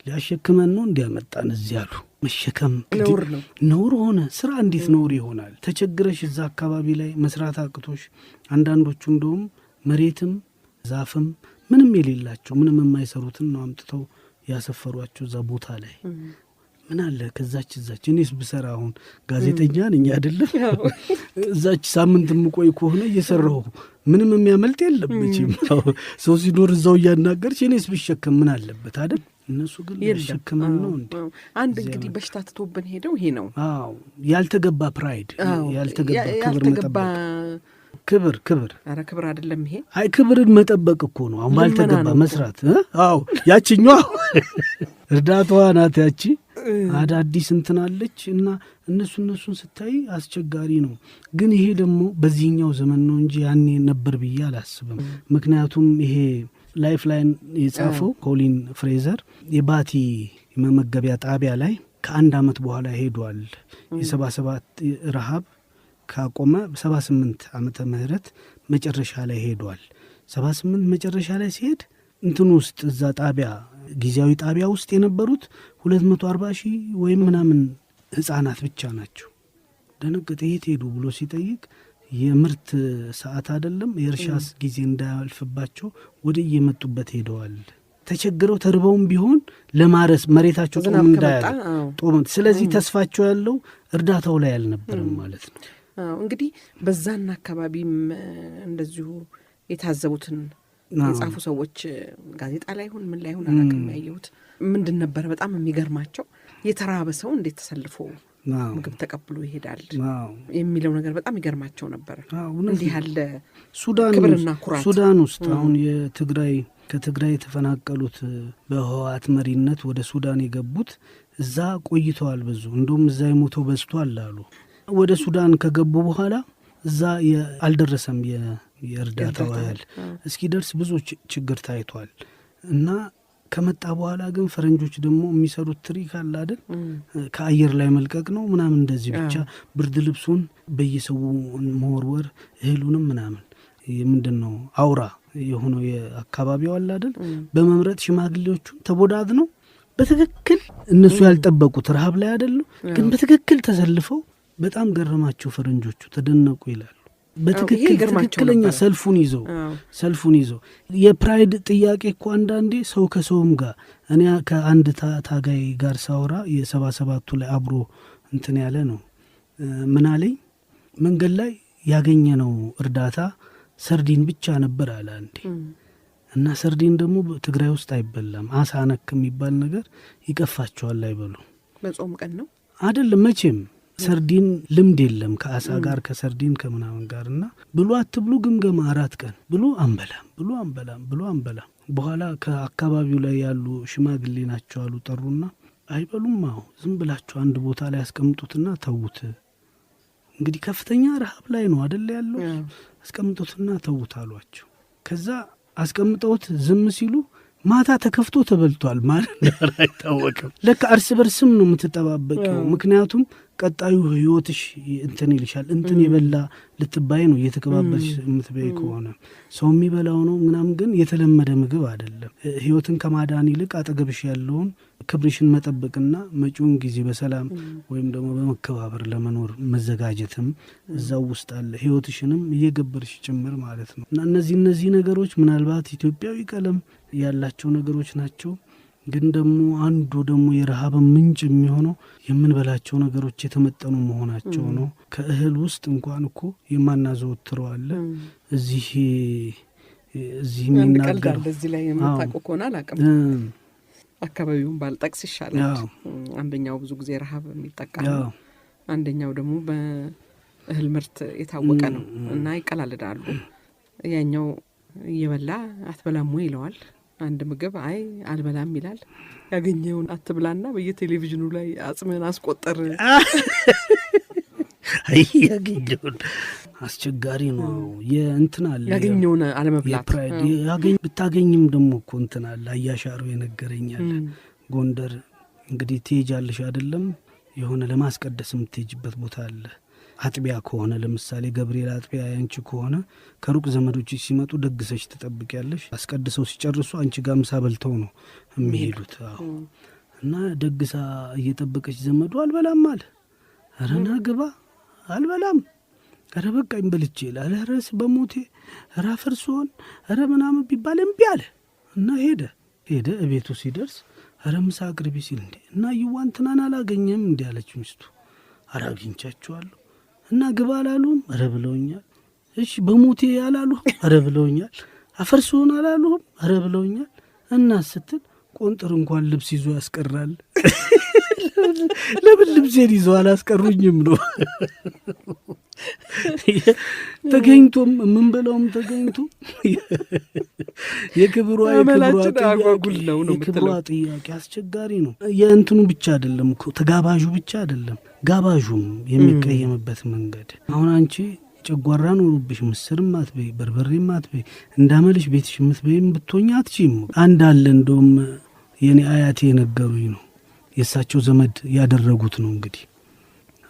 ሊያሸክመን ነው እንዲያመጣን እዚህ ያሉ መሸከም ነውር ሆነ። ስራ እንዴት ነውር ይሆናል? ተቸግረሽ እዛ አካባቢ ላይ መስራት አቅቶሽ አንዳንዶቹ እንደውም መሬትም ዛፍም ምንም የሌላቸው ምንም የማይሰሩትን ነው አምጥተው ያሰፈሯቸው እዛ ቦታ ላይ። ምን አለ ከዛች እዛች እኔስ ብሰራ አሁን ጋዜጠኛ ነኝ አይደለም እዛች ሳምንት ምቆይ ከሆነ እየሰራሁ ምንም የሚያመልጥ የለም መቼም ሰው ሲኖር እዛው እያናገርሽ እኔስ ብሸከም ምን አለበት አይደል? እነሱ ግን ሸክመን ነው እንዴ? አንድ እንግዲህ በሽታ ትቶብን ሄደው ይሄ ነው። አዎ ያልተገባ ፕራይድ፣ ያልተገባ ክብር ኧረ ክብር አይደለም ይሄ። አይ ክብርን መጠበቅ እኮ ነው። አሁን ባልተገባ መስራት። አዎ ያቺኛዋ እርዳታዋ ናት ያቺ አዳዲስ እንትናለች እና እነሱን ስታይ አስቸጋሪ ነው። ግን ይሄ ደግሞ በዚህኛው ዘመን ነው እንጂ ያኔ ነበር ብዬ አላስብም። ምክንያቱም ይሄ ላይፍ ላይን የጻፈው ኮሊን ፍሬዘር የባቲ መመገቢያ ጣቢያ ላይ ከ1 ዓመት በኋላ ሄዷል። የ77 ረሃብ ካቆመ 78 ዓመተ ምህረት መጨረሻ ላይ ሄዷል። 78 መጨረሻ ላይ ሲሄድ እንትን ውስጥ እዛ ጣቢያ ጊዜያዊ ጣቢያ ውስጥ የነበሩት 240 ሺህ ወይም ምናምን ህፃናት ብቻ ናቸው። ደነገጠ። የት ሄዱ ብሎ ሲጠይቅ የምርት ሰዓት አይደለም የእርሻስ ጊዜ እንዳያልፍባቸው ወደ የመጡበት ሄደዋል። ተቸግረው ተርበውም ቢሆን ለማረስ መሬታቸው ጦም እንዳያል ጦም። ስለዚህ ተስፋቸው ያለው እርዳታው ላይ አልነበረም ማለት ነው። እንግዲህ በዛና አካባቢም እንደዚሁ የታዘቡትን የጻፉ ሰዎች ጋዜጣ ላይ ሁን ምን ላይ ሁን አላውቅም ያየሁት ምንድን ነበር በጣም የሚገርማቸው የተራበ ሰው እንዴት ተሰልፎ ምግብ ተቀብሎ ይሄዳል የሚለው ነገር በጣም ይገርማቸው ነበር። እንዲህ ያለ ክብርና ኩራት ሱዳን ውስጥ አሁን ከትግራይ የተፈናቀሉት በህወሓት መሪነት ወደ ሱዳን የገቡት እዛ ቆይተዋል። ብዙ እንደውም እዛ የሞተው በዝቷል አሉ። ወደ ሱዳን ከገቡ በኋላ እዛ አልደረሰም የእርዳታው እህል እስኪደርስ ብዙ ችግር ታይቷል። እና ከመጣ በኋላ ግን ፈረንጆች ደግሞ የሚሰሩት ትሪክ አለ አይደል? ከአየር ላይ መልቀቅ ነው ምናምን እንደዚህ ብቻ ብርድ ልብሱን በየሰው መወርወር እህሉንም ምናምን ምንድን ነው አውራ የሆነው የአካባቢው አለ አይደል? በመምረጥ ሽማግሌዎቹ ተቦዳድ ነው በትክክል እነሱ ያልጠበቁት ረሃብ ላይ አይደሉ ግን በትክክል ተሰልፈው በጣም ገረማቸው ፈረንጆቹ ተደነቁ ይላሉ። በትክክለኛ ሰልፉን ይዘው የፕራይድ ጥያቄ እኮ አንዳንዴ ሰው ከሰውም ጋር እኔ ከአንድ ታጋይ ጋር ሳወራ የ77ቱ ላይ አብሮ እንትን ያለ ነው ምን አለኝ መንገድ ላይ ያገኘነው እርዳታ ሰርዲን ብቻ ነበር አለ አንዴ። እና ሰርዲን ደግሞ ትግራይ ውስጥ አይበላም አሳ ነክ የሚባል ነገር ይቀፋቸዋል አይበሉ። በጾም ቀን ነው አይደለም መቼም ሰርዲን ልምድ የለም ከአሳ ጋር ከሰርዲን ከምናምን ጋር እና ብሉ አትብሉ ግምገማ 4 ቀን ብሉ አንበላም። በኋላ ከአካባቢው ላይ ያሉ ሽማግሌ ናቸው አሉ ጠሩና አይበሉም አዎ ዝም ብላችሁ አንድ ቦታ ላይ አስቀምጡትና ተውት። እንግዲህ ከፍተኛ ረሃብ ላይ ነው አይደል ያለው አስቀምጡትና ተውት አሏቸው። ከዛ አስቀምጠውት ዝም ሲሉ ማታ ተከፍቶ ተበልቷል ማለት ነው አይታወቅም። ለካ እርስ በርስም ነው የምትጠባበቀው። ምክንያቱም ቀጣዩ ህይወትሽ እንትን ይልሻል። እንትን የበላ ልትባይ ነው እየተከባበልሽ የምትበይ ከሆነ ሰው የሚበላው ነው ምናምን ግን የተለመደ ምግብ አይደለም። ህይወትን ከማዳን ይልቅ አጠገብሽ ያለውን ክብርሽን መጠበቅና መጪውን ጊዜ በሰላም ወይም ደግሞ በመከባበር ለመኖር መዘጋጀትም እዛው ውስጥ አለ። ህይወትሽንም እየገበርሽ ጭምር ማለት ነው። እና እነዚህ ነገሮች ምናልባት ኢትዮጵያዊ ቀለም ያላቸው ነገሮች ናቸው። ግን ደግሞ አንዱ ደግሞ የረሃብ ምንጭ የሚሆነው የምንበላቸው ነገሮች የተመጠኑ መሆናቸው ነው። ከእህል ውስጥ እንኳን እኮ የማናዘወትረው አለ እዚህ የሚናገር እዚህ ላይ የምታውቀው ከሆነ አላውቅም አካባቢውን ባልጠቅስ ይሻላል። አንደኛው ብዙ ጊዜ ረሃብ የሚጠቃ ነው፣ አንደኛው ደግሞ በእህል ምርት የታወቀ ነው እና ይቀላልዳሉ። ያኛው እየበላ አትበላሙ ይለዋል አንድ ምግብ አይ አልበላም ይላል። ያገኘውን አትብላና በየቴሌቪዥኑ ላይ አጽምን አስቆጠር። አይ ያገኘውን አስቸጋሪ ነው። የእንትን አለ ያገኘውን አለመብላት ብታገኝም ደግሞ እኮ እንትን አለ። አያሻሩ የነገረኛል ጎንደር እንግዲህ ትሄጃለሽ አይደለም የሆነ ለማስቀደስ የምትሄጅበት ቦታ አለ። አጥቢያ ከሆነ ለምሳሌ ገብርኤል አጥቢያ ያንቺ ከሆነ ከሩቅ ዘመዶች ሲመጡ ደግሰሽ ትጠብቂያለሽ። አስቀድሰው ሲጨርሱ አንቺ ጋር ምሳ በልተው ነው የሚሄዱት። እና ደግሳ እየጠበቀች ዘመዱ አልበላም አለ። ኧረ ና ግባ አልበላም፣ ኧረ በቃኝ በልቼ ይላል። ኧረ በሞቴ ኧረ አፈርሶን ኧረ ምናምን ቢባል እምቢ አለ እና ሄደ። እቤቱ ሲደርስ ኧረ ምሳ አቅርቢ ሲል እንዴ እና ይዋንትናን አላገኘም እንዲ ያለች ሚስቱ። ኧረ አግኝቻችኋለሁ እና ግባ አላሉም? ኧረ ብለውኛል። እሺ በሞቴ ያላሉ? ኧረ ብለውኛል። አፈርሶን አላሉም? ኧረ ብለውኛል። እና ስትል ቆንጥር እንኳን ልብስ ይዞ ያስቀራል። ለምን ልብሴን ይዞ አላስቀሩኝም ነው። ተገኝቶም የምንበላውም ተገኝቶ የክብሯ ጥያቄ አስቸጋሪ ነው። የእንትኑ ብቻ አይደለም እኮ ተጋባዡ ብቻ አይደለም፣ ጋባዡም የሚቀየምበት መንገድ። አሁን አንቺ ጨጓራ ኖሮብሽ ምስርም አትበይ በርበሬም አትበይ እንዳመልሽ ቤትሽ የምትበይም ብትሆኝ አትችይም። አንድ አለ እንደውም የኔ አያቴ የነገሩኝ ነው፣ የእሳቸው ዘመድ ያደረጉት ነው። እንግዲህ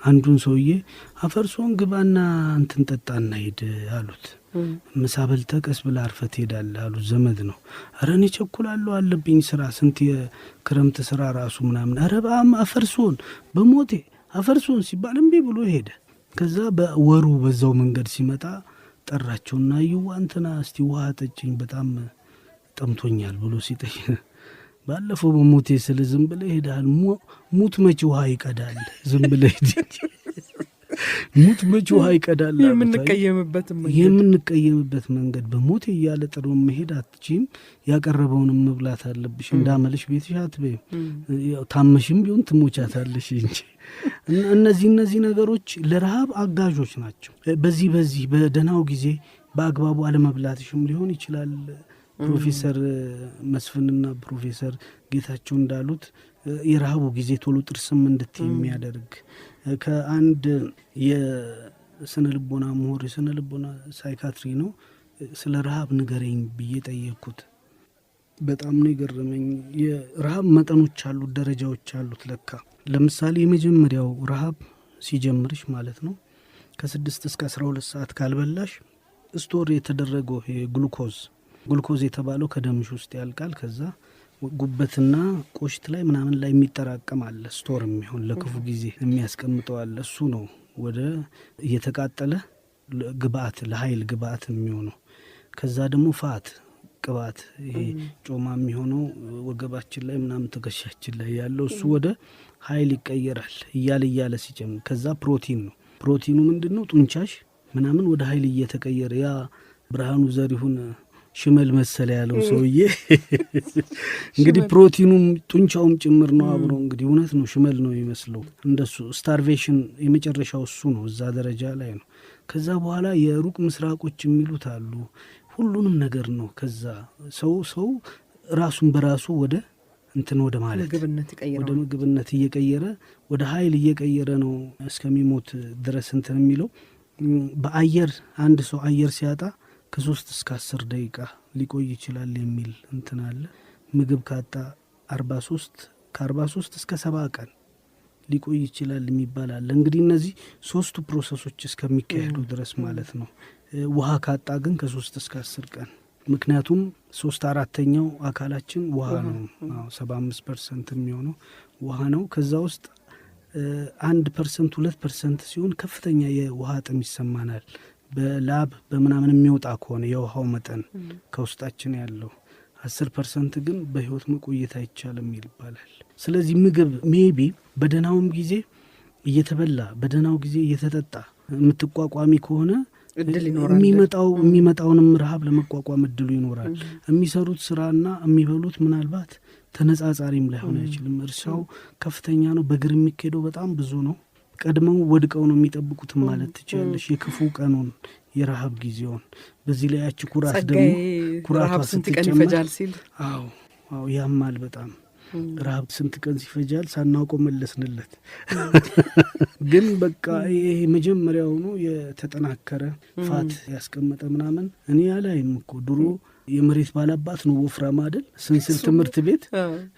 አንዱን ሰውዬ አፈርሶን ግባና እንትን ጠጣና ሄድ አሉት። ምሳ በልተህ ቀስ ብለህ አርፈህ ትሄዳለህ አሉት። ዘመድ ነው። ኧረ እኔ ቸኩላለሁ አለብኝ ስራ፣ ስንት የክረምት ስራ ራሱ ምናምን። ኧረ አፈርሶን በሞቴ አፈርሶን ሲባል እምቢ ብሎ ሄደ። ከዛ በወሩ በዛው መንገድ ሲመጣ ጠራቸውና ይዋ እንትና እስቲ ውሃ ጠጭኝ በጣም ጠምቶኛል ብሎ ሲጠይ ባለፈው በሞቴ ስለ ዝም ብለህ ሄዳል። ሙት መች ውሃ ይቀዳል? ዝም ብለህ ሄድ ሙት መች ውሃ ይቀዳል? የምንቀየምበት መንገድ በሞቴ እያለ ጥሩ መሄድ አትችይም። ያቀረበውንም መብላት አለብሽ። እንዳመለሽ ቤትሽ አትበይም። ታመሽም ቢሆን ትሞቻታለሽ እንጂ። እነዚህ ነገሮች ለረሃብ አጋዦች ናቸው። በዚህ በደህናው ጊዜ በአግባቡ አለመብላትሽም ሊሆን ይችላል። ፕሮፌሰር መስፍንና ፕሮፌሰር ጌታቸው እንዳሉት የረሃቡ ጊዜ ቶሎ ጥርስም እንድትይ የሚያደርግ ከአንድ የስነ ልቦና ምሁር የስነ ልቦና ሳይካትሪ ነው ስለ ረሃብ ንገረኝ ብዬ ጠየቅኩት። በጣም ነው የገረመኝ። የረሃብ መጠኖች አሉት፣ ደረጃዎች አሉት ለካ። ለምሳሌ የመጀመሪያው ረሃብ ሲጀምርሽ ማለት ነው ከ6 እስከ 12 ሰዓት ካልበላሽ ስቶር የተደረገው ግሉኮዝ የተባለው ከደምሽ ውስጥ ያልቃል። ከዛ ጉበትና ቆሽት ላይ ምናምን ላይ የሚጠራቀም አለ፣ ስቶር የሚሆን ለክፉ ጊዜ የሚያስቀምጠው አለ። እሱ ነው ወደ እየተቃጠለ ግብአት ለኃይል ግብአት የሚሆነው። ከዛ ደግሞ ፋት ቅባት፣ ይሄ ጮማ የሚሆነው ወገባችን ላይ ምናምን ትከሻችን ላይ ያለው እሱ ወደ ኃይል ይቀየራል እያለ ሲጨምር። ከዛ ፕሮቲን ነው። ፕሮቲኑ ምንድን ነው? ጡንቻሽ ምናምን ወደ ኃይል እየተቀየረ ያ ብርሃኑ ዘሪሁን ሽመል መሰለ ያለው ሰውዬ እንግዲህ ፕሮቲኑም ጡንቻውም ጭምር ነው አብሮ። እንግዲህ እውነት ነው፣ ሽመል ነው የሚመስለው። እንደሱ ስታርቬሽን የመጨረሻው እሱ ነው፣ እዛ ደረጃ ላይ ነው። ከዛ በኋላ የሩቅ ምስራቆች የሚሉት አሉ። ሁሉንም ነገር ነው። ከዛ ሰው ራሱን በራሱ ወደ እንትን ወደ ማለት ወደ ምግብነት እየቀየረ ወደ ኃይል እየቀየረ ነው እስከሚሞት ድረስ እንትን የሚለው። በአየር አንድ ሰው አየር ሲያጣ ከ3 እስከ 10 ደቂቃ ሊቆይ ይችላል የሚል እንትን አለ። ምግብ ካጣ 43 እስከ 70 ቀን ሊቆይ ይችላል የሚባል አለ። እንግዲህ እነዚህ 3ቱ ፕሮሰሶች እስከሚካሄዱ ድረስ ማለት ነው። ውሃ ካጣ ግን ከ3 እስከ 10 ቀን። ምክንያቱም 3/4 አካላችን ውሃ ነው። 75% የሚሆነው ውሃ ነው። ከዛ ውስጥ 1% 2% ሲሆን ከፍተኛ የውሃ ጥም ይሰማናል። በላብ በምናምን የሚወጣ ከሆነ የውሃው መጠን ከውስጣችን ያለው 10% ግን በህይወት መቆየት አይቻልም ይባላል። ስለዚህ ምግብ ሜቢ በደህናውም ጊዜ እየተበላ በደህናው ጊዜ እየተጠጣ የምትቋቋሚ ከሆነ የሚመጣውንም ረሃብ ለመቋቋም እድሉ ይኖራል። የሚሰሩት ስራና የሚበሉት ምናልባት ተነጻጻሪም ላይሆን አይችልም። እርሻው ከፍተኛ ነው። በእግር የሚካሄደው በጣም ብዙ ነው። ቀድመው ወድቀው ነው የሚጠብቁት ማለት ትችላለሽ የክፉ ቀኑን የረሃብ ጊዜውን። በዚህ ላይ ያቺ ኩራት ደግሞ ኩራቷ ስንት ቀን ይፈጃል ሲል አዎ ያማል በጣም ረሃብ ስንት ቀን ሲፈጃል ሳናውቀው መለስንለት። ግን በቃ ይሄ መጀመሪያው ነው የተጠናከረ ፋት ያስቀመጠ ምናምን። እኔ ያላይም እኮ ድሮ የመሬት ባላባት ነው ወፍራም አይደል ስንስል ትምህርት ቤት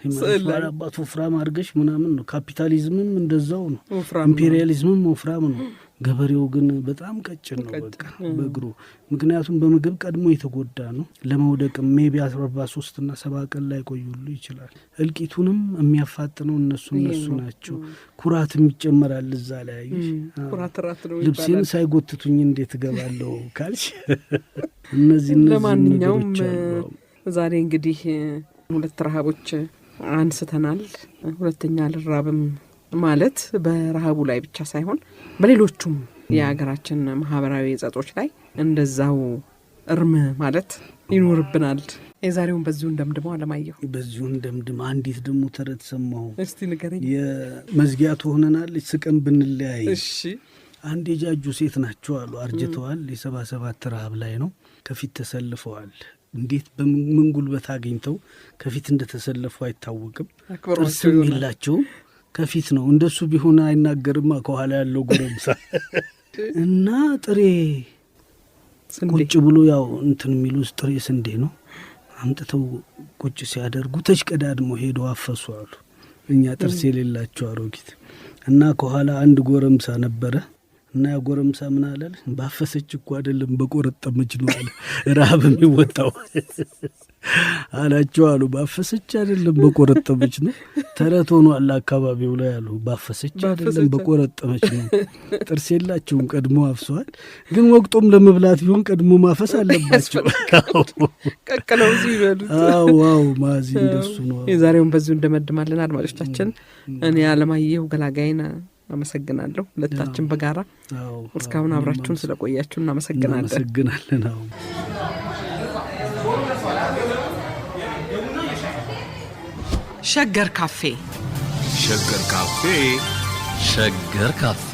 የመሬት ባላባት ወፍራም አድርገሽ ምናምን ነው። ካፒታሊዝምም እንደዛው ነው፣ ኢምፔሪያሊዝምም ወፍራም ነው። ገበሬው ግን በጣም ቀጭን ነው በቃ በእግሩ። ምክንያቱም በምግብ ቀድሞ የተጎዳ ነው። ለመውደቅ ሜቢ 43 እና 70 ቀን ላይ ቆዩሉ ይችላል። እልቂቱንም የሚያፋጥነው እነሱ ናቸው። ኩራትም ይጨመራል እዛ ላይ አይሽ። ልብሴን ሳይጎትቱኝ እንዴት እገባለሁ ካልሽ እነዚህ ለማንኛውም ዛሬ እንግዲህ 2 ረሃቦች አንስተናል። ሁለተኛ ልራብም ማለት በረሃቡ ላይ ብቻ ሳይሆን በሌሎቹም የሀገራችን ማህበራዊ ጸጦች ላይ እንደዛው እርም ማለት ይኖርብናል። የዛሬውን በዚሁ እንደምድመው አለማየሁ በዚሁ እንደምድም። አንዲት ደግሞ ተረት ሰማሁ። እስቲ ንገረኝ። የመዝጊያ ትሆነናለች ስቀን ብንለያይ። እሺ። አንድ የጃጁ ሴት ናቸው አሉ። አርጅተዋል። የ77 ረሃብ ላይ ነው። ከፊት ተሰልፈዋል። እንዴት በምን ጉልበት አግኝተው ከፊት እንደተሰለፉ አይታወቅም። ጥርስም የላቸውም። ከፊት ነው። እንደሱ ቢሆን አይናገርማ ከኋላ ያለው ጎረምሳ እና ጥሬ ቁጭ ብሎ ያው እንትን የሚሉት ጥሬ ስንዴ ነው አምጥተው ቁጭ ሲያደርጉ ተሽቀዳድሞ ሄደው አፈሱ አሉ። እኛ ጥርስ የሌላቸው አሮጊት እና ከኋላ አንድ ጎረምሳ ነበረ እና ያ ጎረምሳ ምን አለ? ባፈሰች እኮ አይደለም በቆረጠመች ነው አለ ረሃብ የሚወጣው አላቸው አሉ። ባፈሰች አይደለም በቆረጠመች ነው። ተረት ሆኗል አካባቢው ላይ አሉ። ባፈሰች አይደለም በቆረጠመች ነው። ጥርስ የላቸውም ቀድሞ አፍሰዋል። ግን ወቅቱም ለመብላት ቢሆን ቀድሞ ማፈስ አለባቸው። ቀቅለው ይበሉት። አዎ ማዚ እንደሱ ነው። የዛሬውን በዚሁ እንደመድማለን። አድማጮቻችን እኔ አለማየሁ ገላጋይን አመሰግናለሁ። ሁለታችን በጋራ እስካሁን አብራችሁን ስለቆያችሁ እናመሰግናለን። ሸገር ካፌ ሸገር ካፌ